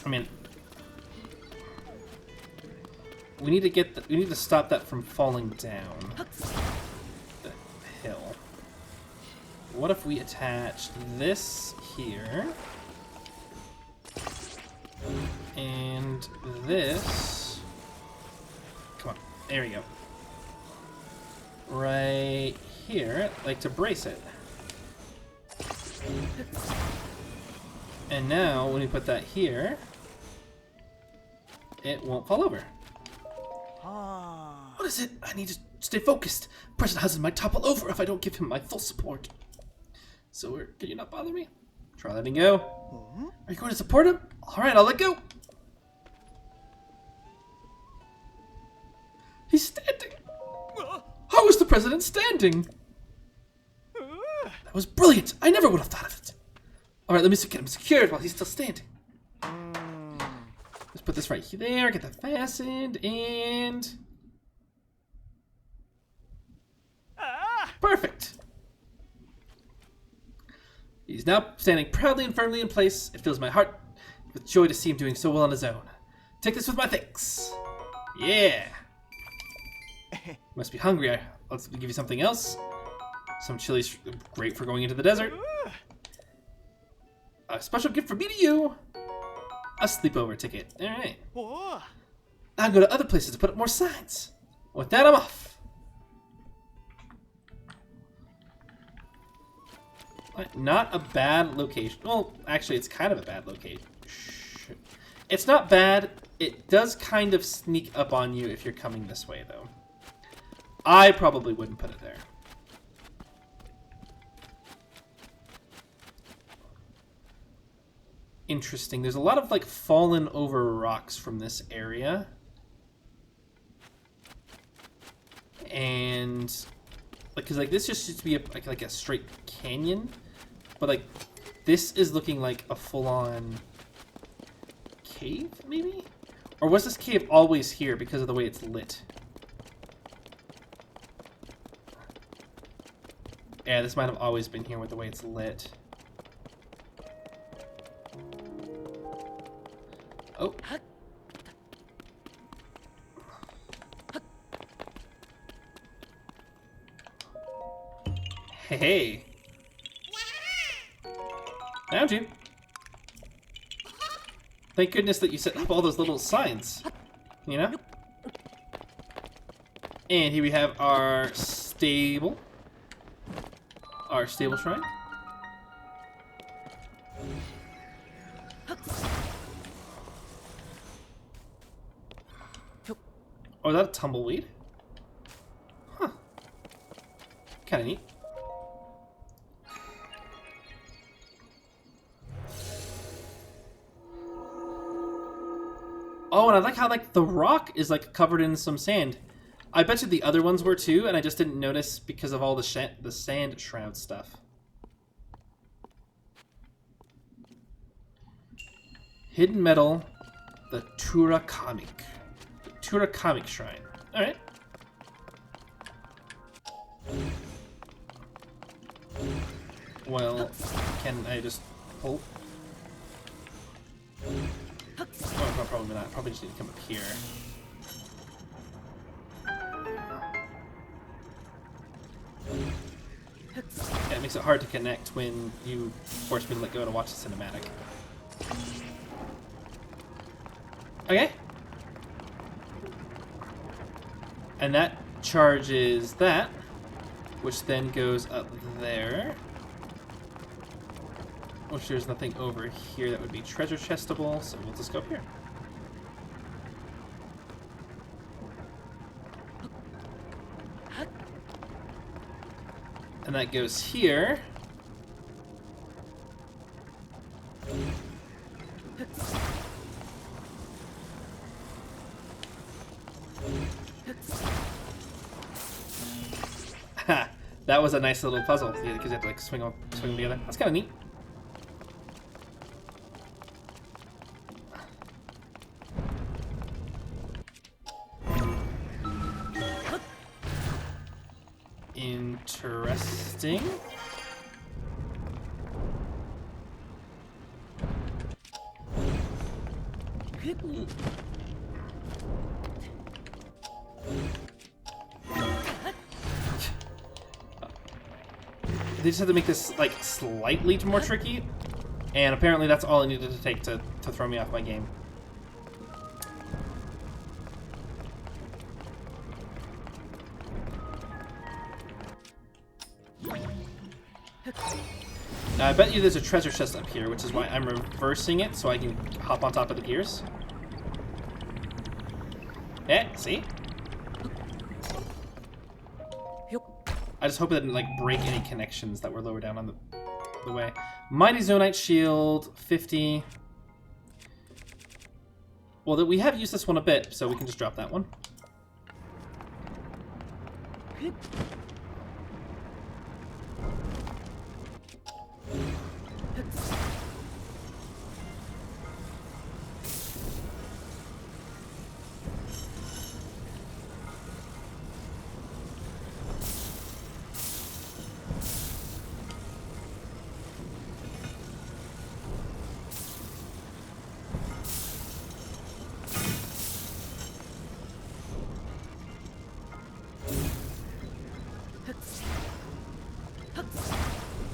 I mean, we need to stop that from falling down the hill. What if we attached this here and this? Come on, there we go. Right here, like to brace it. And now, when we put that here, it won't fall over. Ah. What is it? I need to stay focused. President Hudson might topple over if I don't give him my full support. So, can you not bother me? Try letting go. Are you going to support him? Alright, I'll let go. He's standing. How is the president standing? That was brilliant! I never would have thought of it! Alright, let me get him secured while he's still standing. Let's put this right there, get that fastened, and... Perfect! He's now standing proudly and firmly in place. It fills my heart with joy to see him doing so well on his own. Take this with my thanks. Yeah! Must be hungry. Let's give you something else. Some chili's great for going into the desert. A special gift from me to you. A sleepover ticket. Alright. I'll go to other places to put up more signs. With that, I'm off. Not a bad location. Well, actually, it's kind of a bad location. It's not bad. It does kind of sneak up on you if you're coming this way, though. I probably wouldn't put it there. Interesting. There's a lot of, like, fallen over rocks from this area. And... because like this just used to be like a straight canyon, but like this is looking like a full-on cave, maybe? Or was this cave always here because of the way it's lit? Yeah, this might have always been here with the way it's lit. Oh. Hey. Found you. Thank goodness that you set up all those little signs. You know? And here we have our stable. Our stable shrine. Oh, is that a tumbleweed? Huh. Kinda neat. Oh, and I like how like the rock is like covered in some sand. I bet you the other ones were too, and I just didn't notice because of all the sand shroud stuff. Hidden metal, the Turakamik. The Turakamik Shrine. Alright. Well, can I just pull? Oh, no, probably not. Probably just need to come up here. Yeah, it makes it hard to connect when you force me to let go to watch the cinematic. Okay. And that charges that, which then goes up there. Which there's nothing over here that would be treasure chestable, so we'll just go up here. And that goes here. Ha! That was a nice little puzzle, because you have to like swing them together. That's kind of neat. Interesting. They just had to make this like slightly more tricky, and apparently that's all it needed to take to throw me off my game. Now, I bet you there's a treasure chest up here, which is why I'm reversing it so I can hop on top of the gears. Yeah, see? I just hope it didn't like break any connections that were lower down on the way. Mighty Zonite Shield, 50. Well, we have used this one a bit, so we can just drop that one.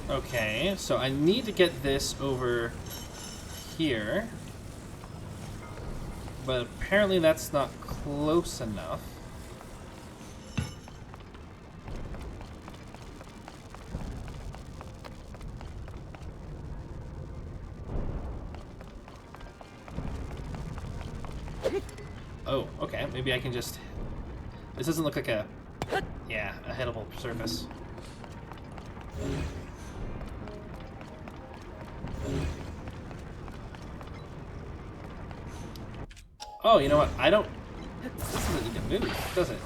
Okay, so I need to get this over here. But apparently that's not close enough. Oh, okay. Maybe I can just... This doesn't look like a... Yeah, a hittable surface. Oh, you know what? I don't... This doesn't need to move, does it?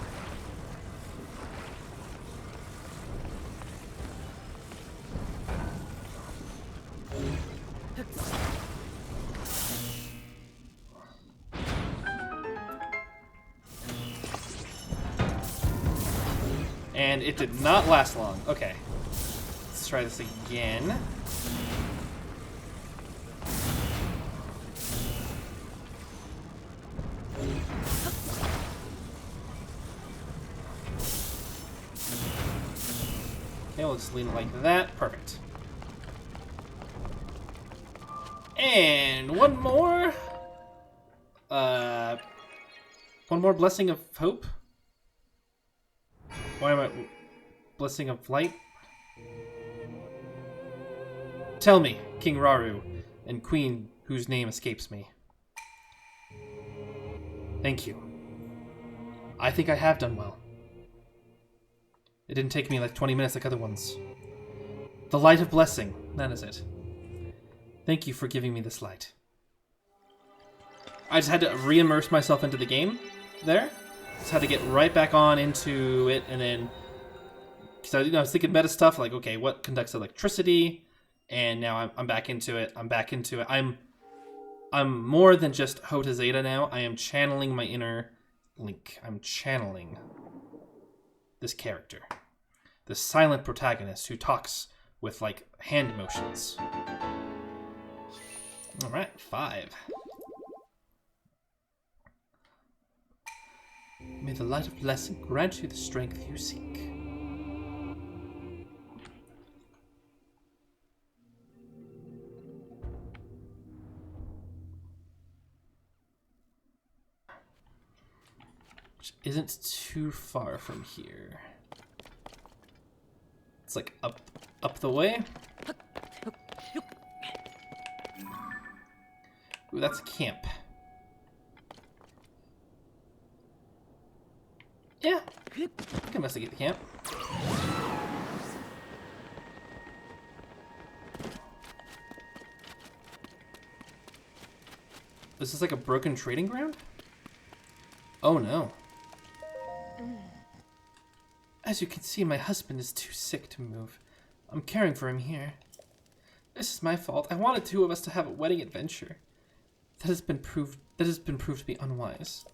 And it did not last long. Okay. Let's try this again. Okay, we'll just lean it like that. Perfect. And one more. One more blessing of hope. Why am I... Blessing of Light? Tell me, King Raru, and Queen whose name escapes me. Thank you. I think I have done well. It didn't take me like 20 minutes like other ones. The Light of Blessing, that is it. Thank you for giving me this light. I just had to re-immerse myself into the game there. Just had to get right back on into it, and then... Because I was thinking meta stuff, like, okay, what conducts electricity? And now I'm back into it. I'm back into it. I'm more than just Jota Zeta now. I am channeling my inner Link. I'm channeling this character. The silent protagonist who talks with, like, hand motions. Alright, 5. May the light of blessing grant you the strength you seek. Which isn't too far from here. It's like up the way. Ooh, that's a camp. Yeah, I can investigate the camp. Is this like a broken trading ground? Oh no. As you can see, my husband is too sick to move. I'm caring for him here. This is my fault. I wanted 2 of us to have a wedding adventure. That has been proved to be unwise.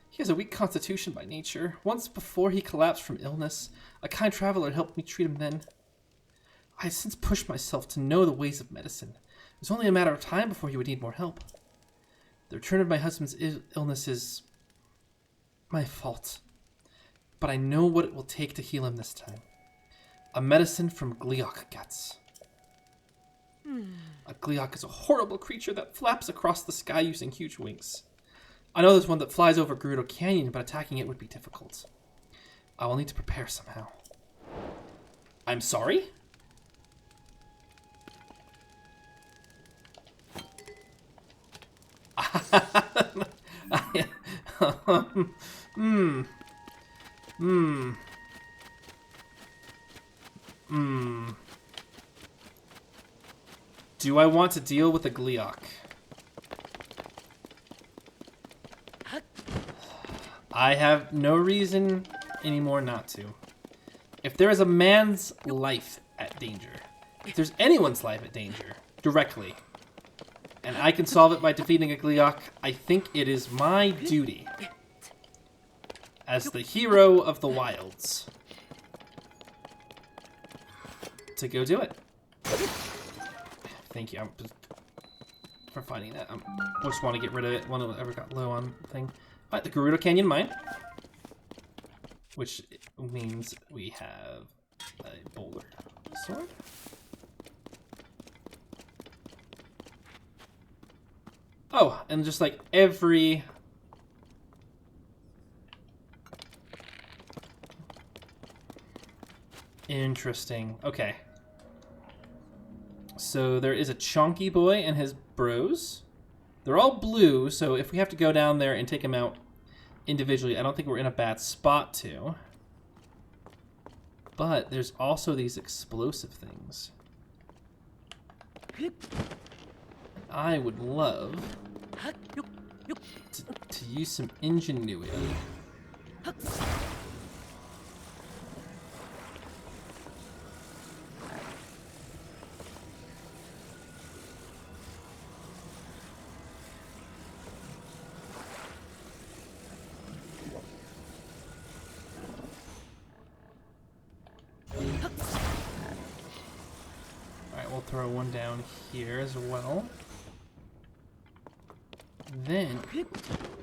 He has a weak constitution by nature. Once before he collapsed from illness, a kind traveler helped me treat him then. I have since pushed myself to know the ways of medicine. It was only a matter of time before he would need more help. The return of my husband's illness is my fault. But I know what it will take to heal him this time. A medicine from Gliok guts. A Gliok is a horrible creature that flaps across the sky using huge wings. I know there's one that flies over Gerudo Canyon, but attacking it would be difficult. I will need to prepare somehow. I'm sorry? Do I want to deal with a Gliok? I have no reason anymore not to. If there is a man's life at danger, if there's anyone's life at danger, directly, and I can solve it by defeating a Gliok, I think it is my duty, as the hero of the wilds, to go do it. Thank you for finding that. I just want to get rid of it when it ever got low on the thing. Alright, the Gerudo Canyon mine. Which means we have a boulder sword. Oh, and just like every... Interesting. Okay. So there is a Chonky Boy and his bros. They're all blue, so if we have to go down there and take them out individually, I don't think we're in a bad spot to. But there's also these explosive things. I would love to use some ingenuity. We'll throw one down here as well. Then,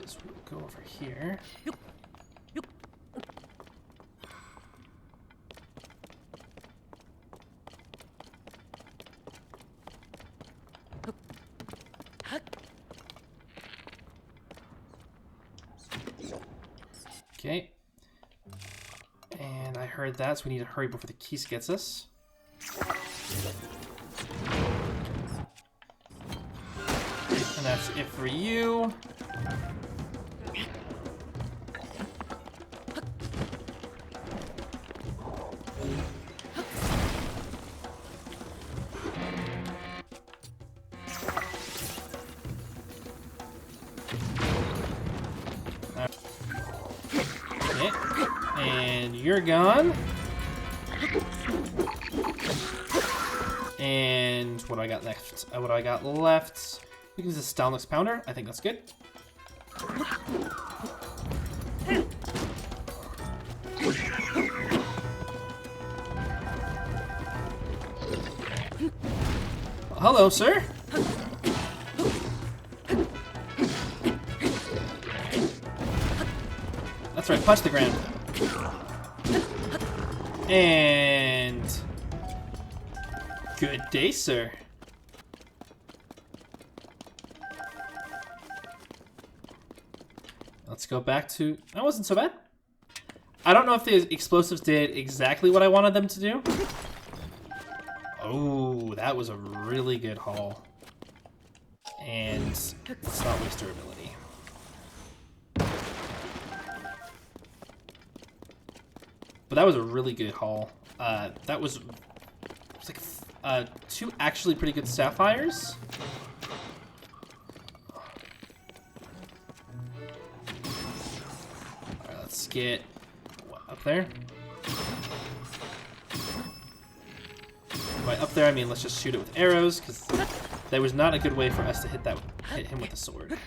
let's go over here. Okay. And I heard that, so we need to hurry before the Keese gets us. And that's it for you. Okay. And you're gone. And what do I got left? What do I got left? We can use a Stalnix Pounder. I think that's good. Hello, sir. That's right, punch the ground. And... good day, sir. Let's go back to... that wasn't so bad. I don't know if the explosives did exactly what I wanted them to do. Oh, that was a really good haul. And let's not waste durability. But that was a really good haul. That was like 2 actually pretty good sapphires. Alright, let's get up there. By up there, I mean let's just shoot it with arrows, because that was not a good way for us to hit him with a sword.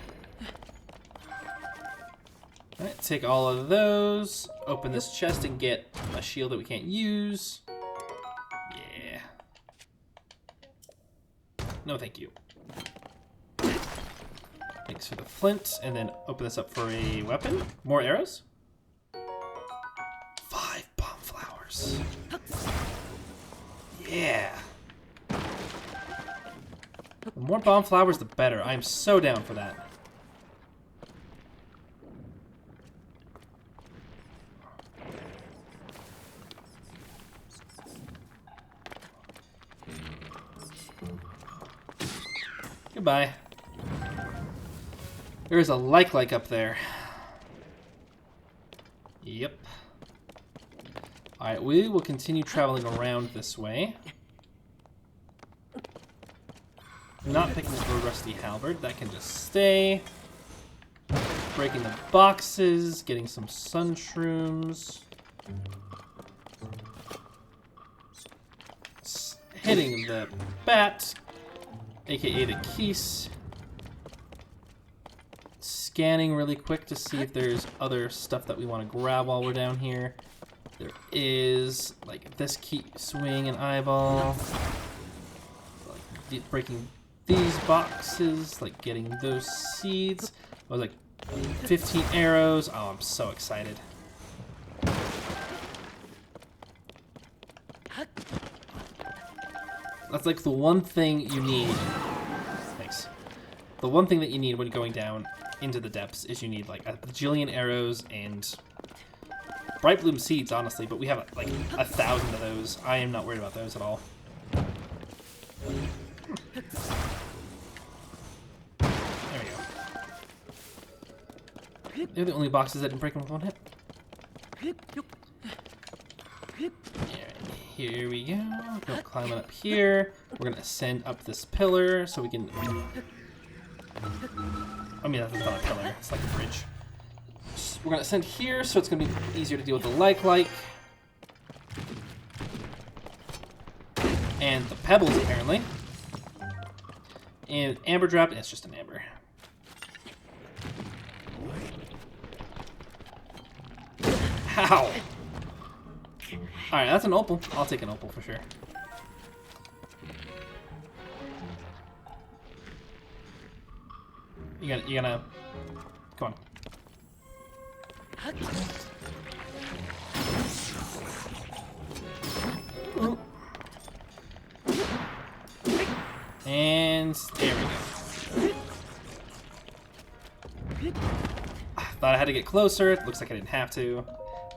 Alright, take all of those, open this chest and get a shield that we can't use. Yeah. No, thank you. Thanks for the flint, and then open this up for a weapon. More arrows. 5 bomb flowers. Yeah. The more bomb flowers, the better. I am so down for that. Goodbye. There's a like up there. Yep. Alright, we will continue traveling around this way. Not picking up a rusty halberd, that can just stay. Breaking the boxes, getting some sun shrooms. Hitting the bat, aka the Keese. Scanning really quick to see if there's other stuff that we want to grab while we're down here. There is, like, this key swing and eyeball. Like, breaking these boxes, like getting those seeds. I was like 15 arrows. Oh, I'm so excited. That's like the one thing you need. Thanks. The one thing that you need when going down into the depths is you need like a bajillion arrows and bright bloom seeds, honestly, but we have like 1,000 of those. I am not worried about those at all. There we go. They're the only boxes that didn't break them with one hit. Alright, here we go. Go climbing up here. We're gonna ascend up this pillar so we can. I mean, that's not a pillar. It's like a bridge. We're gonna ascend here, so it's gonna be easier to deal with the like. And the pebbles, apparently. And amber drop, it's just an amber. How? Alright, that's an opal. I'll take an opal for sure. You gonna come on. Ooh. And there we go. I thought I had to get closer. It looks like I didn't have to.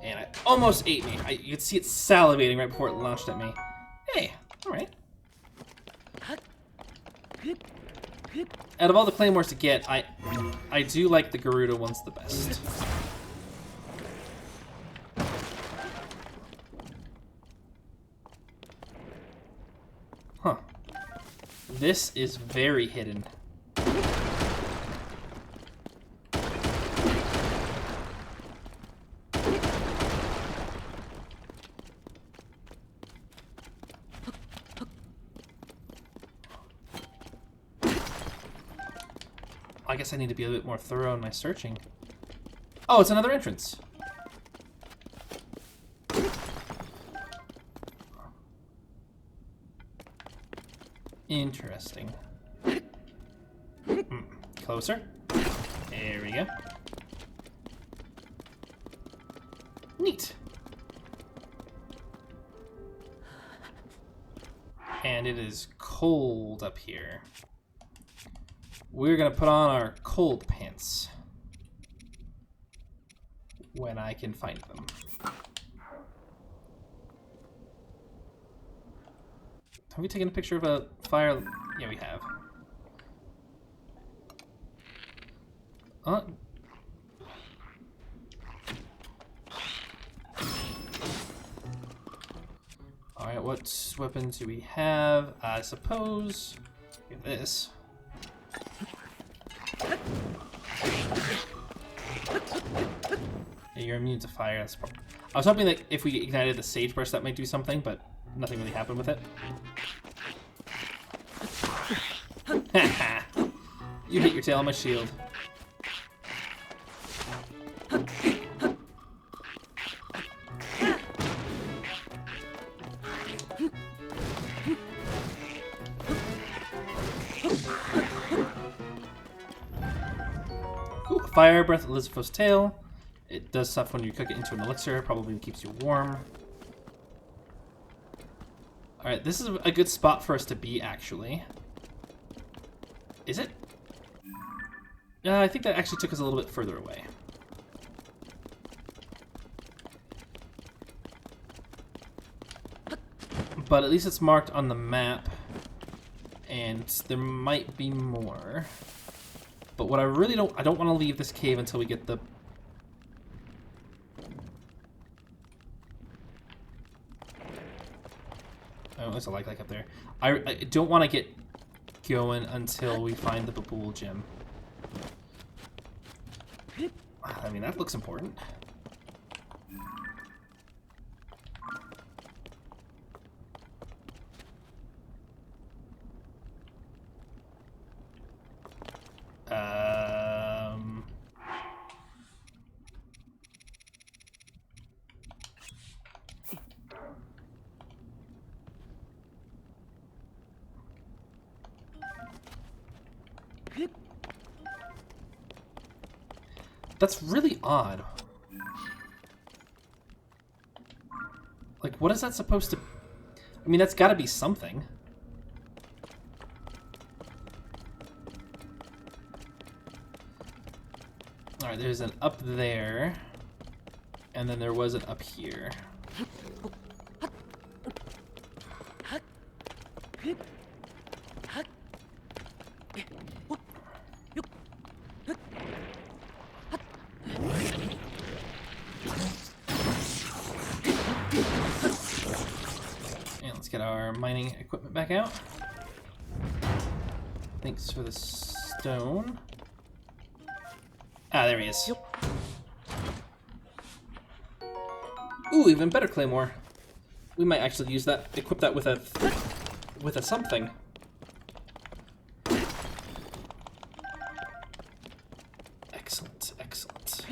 And it almost ate me. You could see it salivating right before it launched at me. Hey, alright. Out of all the claymores to get, I do like the Gerudo ones the best. Huh. This is very hidden. I guess I need to be a bit more thorough in my searching. Oh, it's another entrance. Interesting. Closer. There we go. Neat. And it is cold up here. We're gonna put on our cold pants when I can find them. Have we taken a picture of a fire? Yeah, we have. Alright, what weapons do we have? I suppose we have this. Yeah, you're immune to fire. That's I was hoping that if we ignited the sagebrush that might do something, but nothing really happened with it. You hit your tail on my shield. Ooh, fire breath, Elizabeth's tail. It does stuff when you cook it into an elixir. Probably keeps you warm. Alright, this is a good spot for us to be, actually. Is it? I think that actually took us a little bit further away. But at least it's marked on the map. And there might be more. But what I really don't want to leave this cave until we get the... Oh, there's a like up there. I don't want to get going until we find the Babbul Gem. I mean, that looks important. That's really odd. Like, what is that supposed to... I mean, that's gotta be something. Alright, there's an up there. And then there was an up here. And let's get our mining equipment back out. Thanks for the stone. Ah, there he is. Ooh, even better claymore. We might actually use that, equip that with a something. Excellent, excellent.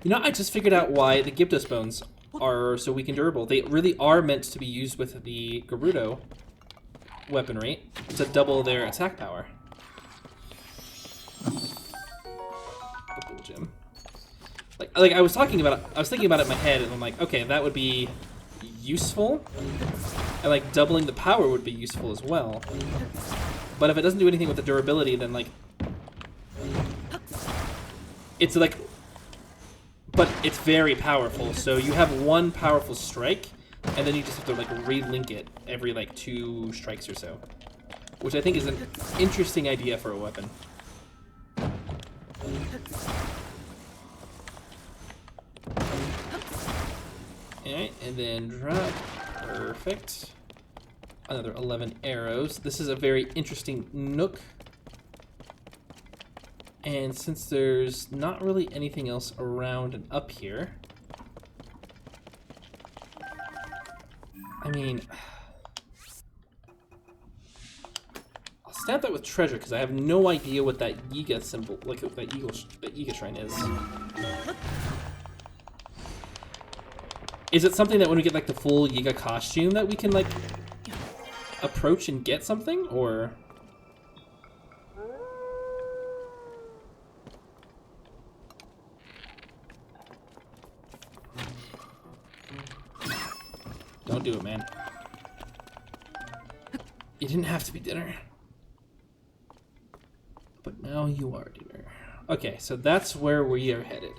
You know, I just figured out why the Gyptos bones are so weak and durable. They really are meant to be used with the Gerudo weaponry to double their attack power. Babbul Gem. Like I was thinking about it in my head, and I'm like, okay, that would be useful, and like doubling the power would be useful as well. But if it doesn't do anything with the durability, then like it's like, but it's very powerful. So you have one powerful strike, and then you just have to like relink it every like 2 strikes or so, which I think is an interesting idea for a weapon. Alright, and then drop. Perfect. Another 11 arrows. This is a very interesting nook. And since there's not really anything else around and up here, I mean, I'll stamp that with treasure because I have no idea what that Yiga symbol, like that Yiga shrine is. Is it something that when we get like the full Yiga costume that we can like approach and get something, or? Don't do it, man. You didn't have to be dinner. But now you are dinner. Okay, so that's where we are headed.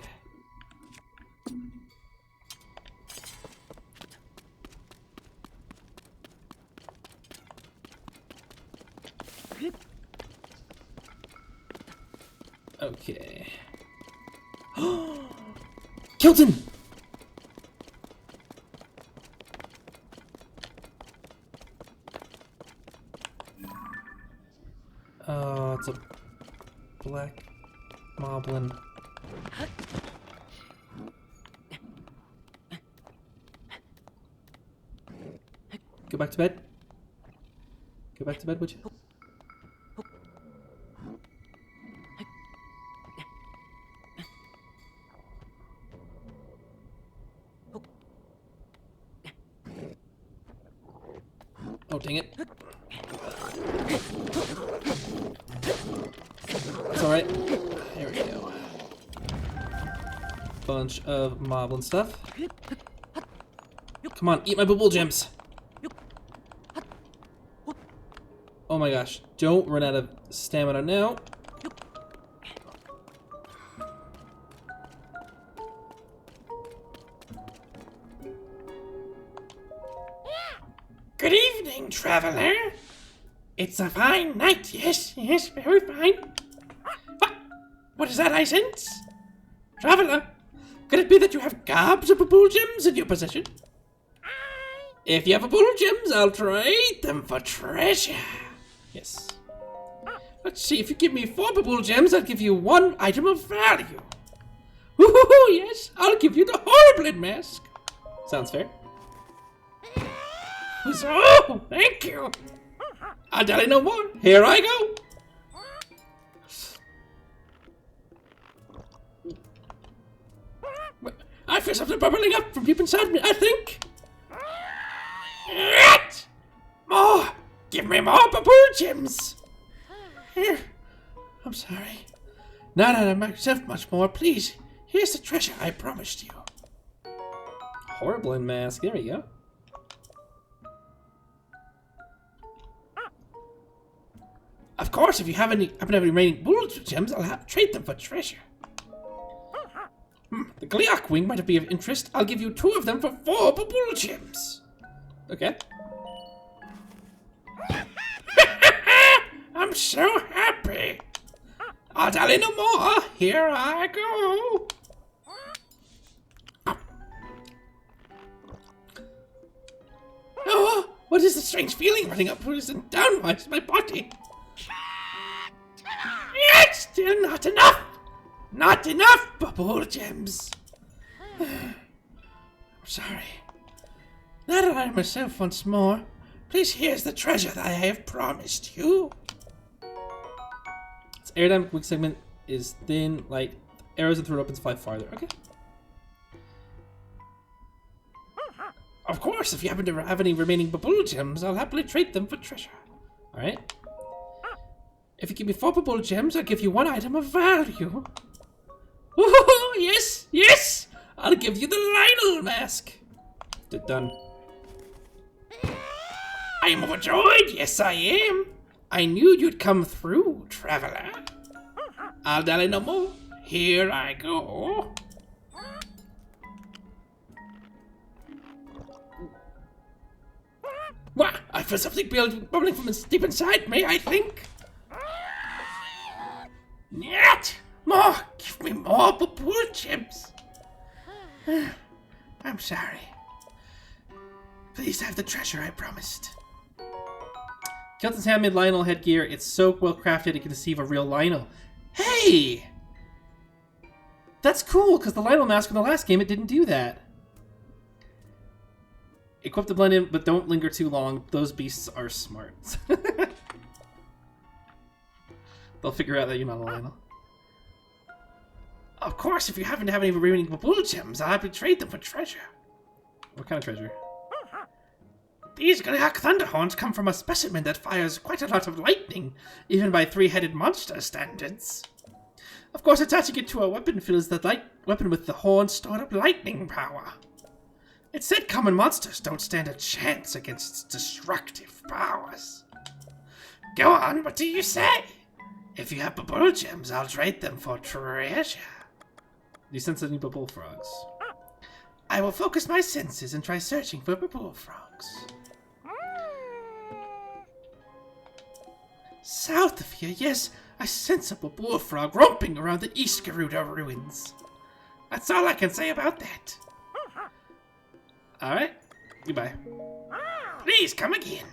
Okay. Kilton! Oh, it's a black moblin. Go back to bed. Go back to bed, would you? Oh, dang it. It's alright. There we go. Bunch of moblin stuff. Come on, eat my Babbul Gems! Oh my gosh, don't run out of stamina now. Good evening, traveler. It's a fine night, yes, very fine. What is that I sense? Traveler, could it be that you have gobs of Babbul Gems in your possession? If you have Babbul Gems, I'll trade them for treasure. Yes. Let's see, if you give me 4 Babbul Gems, I'll give you 1 item of value. Woohoo, yes, I'll give you the Horriblin mask. Sounds fair. So, thank you. I'll tell you no more. Here I go. I feel something bubbling up from deep inside me, I think. Yet! More! Give me more Babbul Gems! Here. I'm sorry. Not myself much more, please. Here's the treasure I promised you. Horriblin mask. There we go. Of course, if you happen to have any remaining Babbul Gems, I'll have to trade them for treasure. The Gliok wing might be of interest. I'll give you 2 of them for 4 Babbul Gems. Okay. I'm so happy. I'll tell you no more. Here I go. Oh, what is this strange feeling running upwards and downwards my body? Yet still not enough. Not enough Babbul Gems. I'm sorry. Now that I'm myself once more, please here's the treasure that I have promised you. Its aerodynamic weak segment is thin, light. Arrows and throw it opens fly farther. Okay. Of course, if you happen to have any remaining Babbul Gems, I'll happily trade them for treasure. Alright. If you give me 4 Babbul Gems, I'll give you 1 item of value. Oh, yes, yes! I'll give you the Lionel mask. Done. I'm overjoyed, yes I am. I knew you'd come through, traveler. I'll dally no more. Here I go. What? I feel something bubbling from deep inside me, I think. Yet! More! Give me more Babbul Gems! I'm sorry. Please have the treasure I promised. Kilton's handmade Lionel headgear. It's so well crafted it can deceive a real Lionel. Hey! That's cool, because the Lionel mask in the last game, it didn't do that. Equip to blend in, but don't linger too long. Those beasts are smart. They'll figure out that you're not a Lionel. Of course, if you happen to have any remaining Babbul Gems, I'll have to trade them for treasure. What kind of treasure? These Gliok Thunderhorns come from a specimen that fires quite a lot of lightning, even by 3-headed monster standards. Of course, attaching it to a weapon fills the weapon with the horn stored up lightning power. It's said common monsters don't stand a chance against its destructive powers. Go on, what do you say? If you have Babbul Gems, I'll trade them for treasure. Do you sense any Babbul frogs? I will focus my senses and try searching for Babbul frogs. South of here, yes, I sense a Babbul frog romping around the East Gerudo ruins. That's all I can say about that. Alright. Goodbye. Please come again.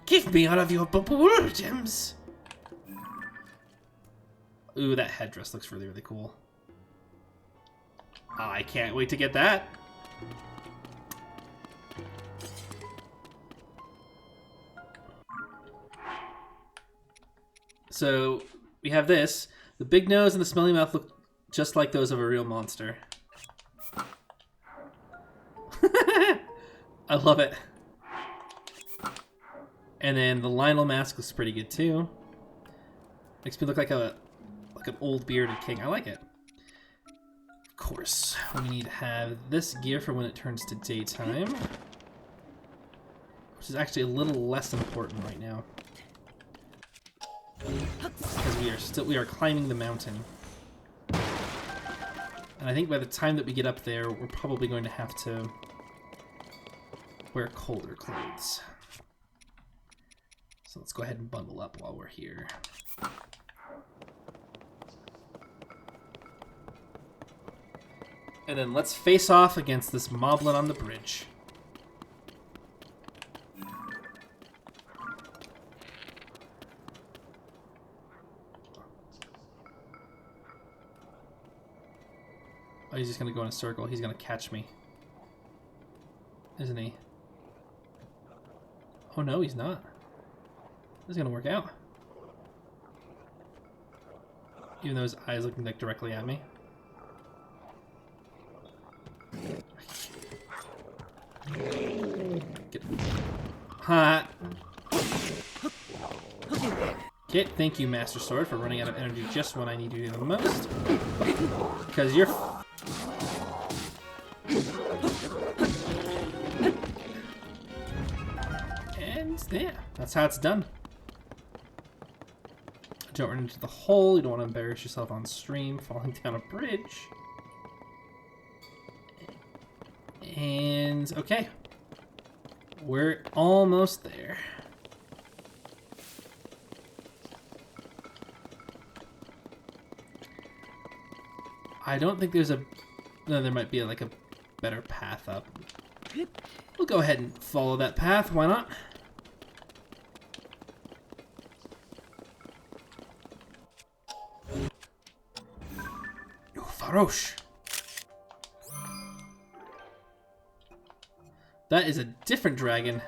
Give me all of your Babbul Gems. Ooh, that headdress looks really, really cool. Oh, I can't wait to get that. So, we have this. The big nose and the smelly mouth look just like those of a real monster. I love it. And then the Lionel mask looks pretty good too. Makes me look like an old bearded king. I like it. Of course, we need to have this gear for when it turns to daytime, which is actually a little less important right now because we are climbing the mountain, and I think by the time that we get up there, we're probably going to have to wear colder clothes. So let's go ahead and bundle up while we're here. And then let's face off against this moblin on the bridge. Oh, he's just gonna go in a circle. He's gonna catch me. Isn't he? Oh no, he's not. This is gonna work out. Even though his eyes looking like directly at me. Get hot. Okay, thank you, Master Sword, for running out of energy just when I need you the most. Because you're... And yeah, that's how it's done. Don't run into the hole. You don't want to embarrass yourself on stream falling down a bridge. And, okay. We're almost there. I don't think there's a... No, there might be like a better path up. We'll go ahead and follow that path. Why not? Ooh, Farosh. That is a different dragon.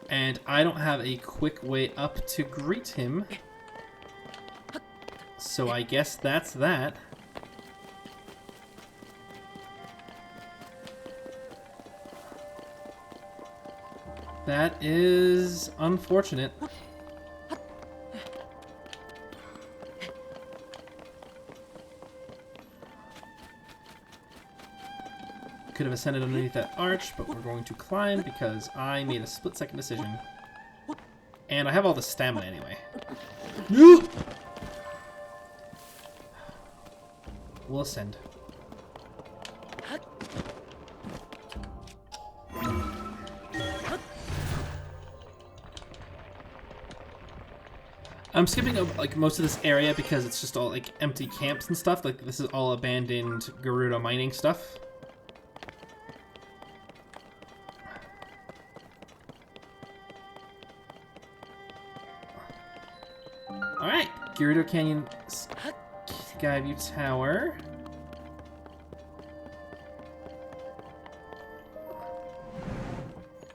And I don't have a quick way up to greet him. So I guess that's that. That is unfortunate. Could have ascended underneath that arch, but we're going to climb because I made a split-second decision. And I have all the stamina anyway. We'll ascend. I'm skipping like most of this area because it's just all like empty camps and stuff. Like this is all abandoned Gerudo mining stuff. Alright, Gerudo Canyon Skyview Tower.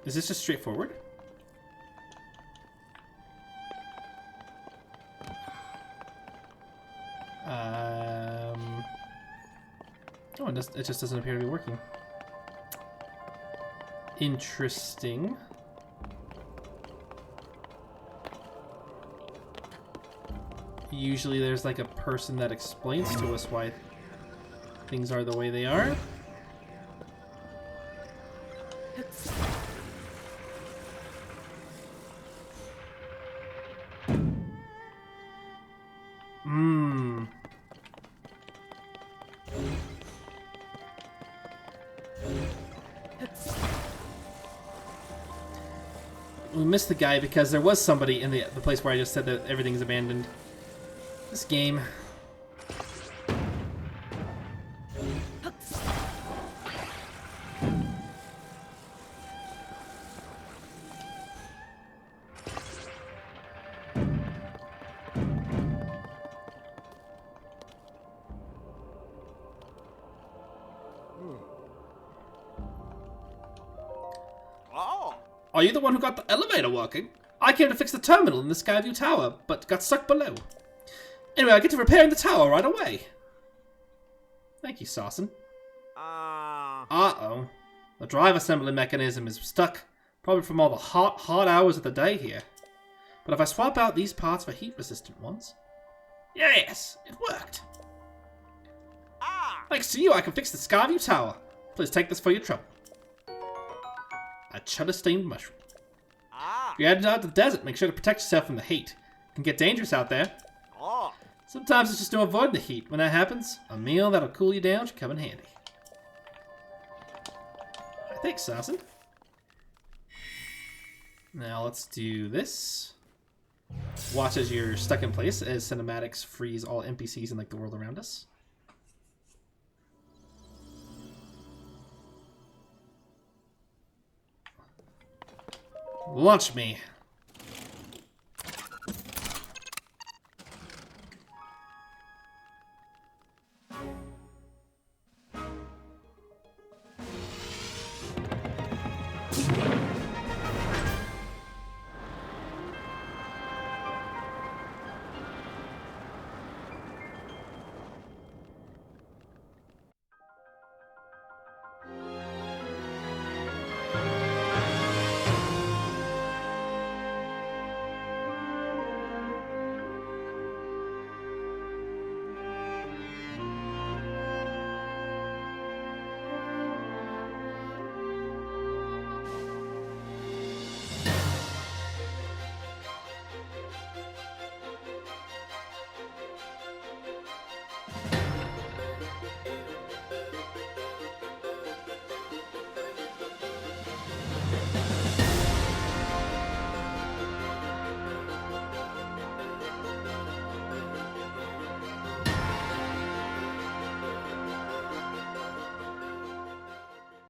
Is this just straightforward? Oh, it just doesn't appear to be working. Interesting. Usually there's like a person that explains to us why things are the way they are. We missed the guy because there was somebody in the place where I just said that everything's abandoned. This game. Are you the one who got the elevator working? I came to fix the terminal in the Skyview Tower, but got stuck below. Anyway, I get to repairing the tower right away. Thank you, Sarsen. Uh-oh. The drive assembly mechanism is stuck, probably from all the hot hours of the day here. But if I swap out these parts for heat-resistant ones... Yes, it worked. Thanks to you, I can fix the Skyview Tower. Please take this for your trouble. A cheddar-steamed mushroom. If you're heading out to the desert, make sure to protect yourself from the heat. It can get dangerous out there. Sometimes it's just to avoid the heat. When that happens, a meal that'll cool you down should come in handy. Thanks, Sarsen. Now let's do this. Watch as you're stuck in place as cinematics freeze all NPCs in like the world around us. Launch me.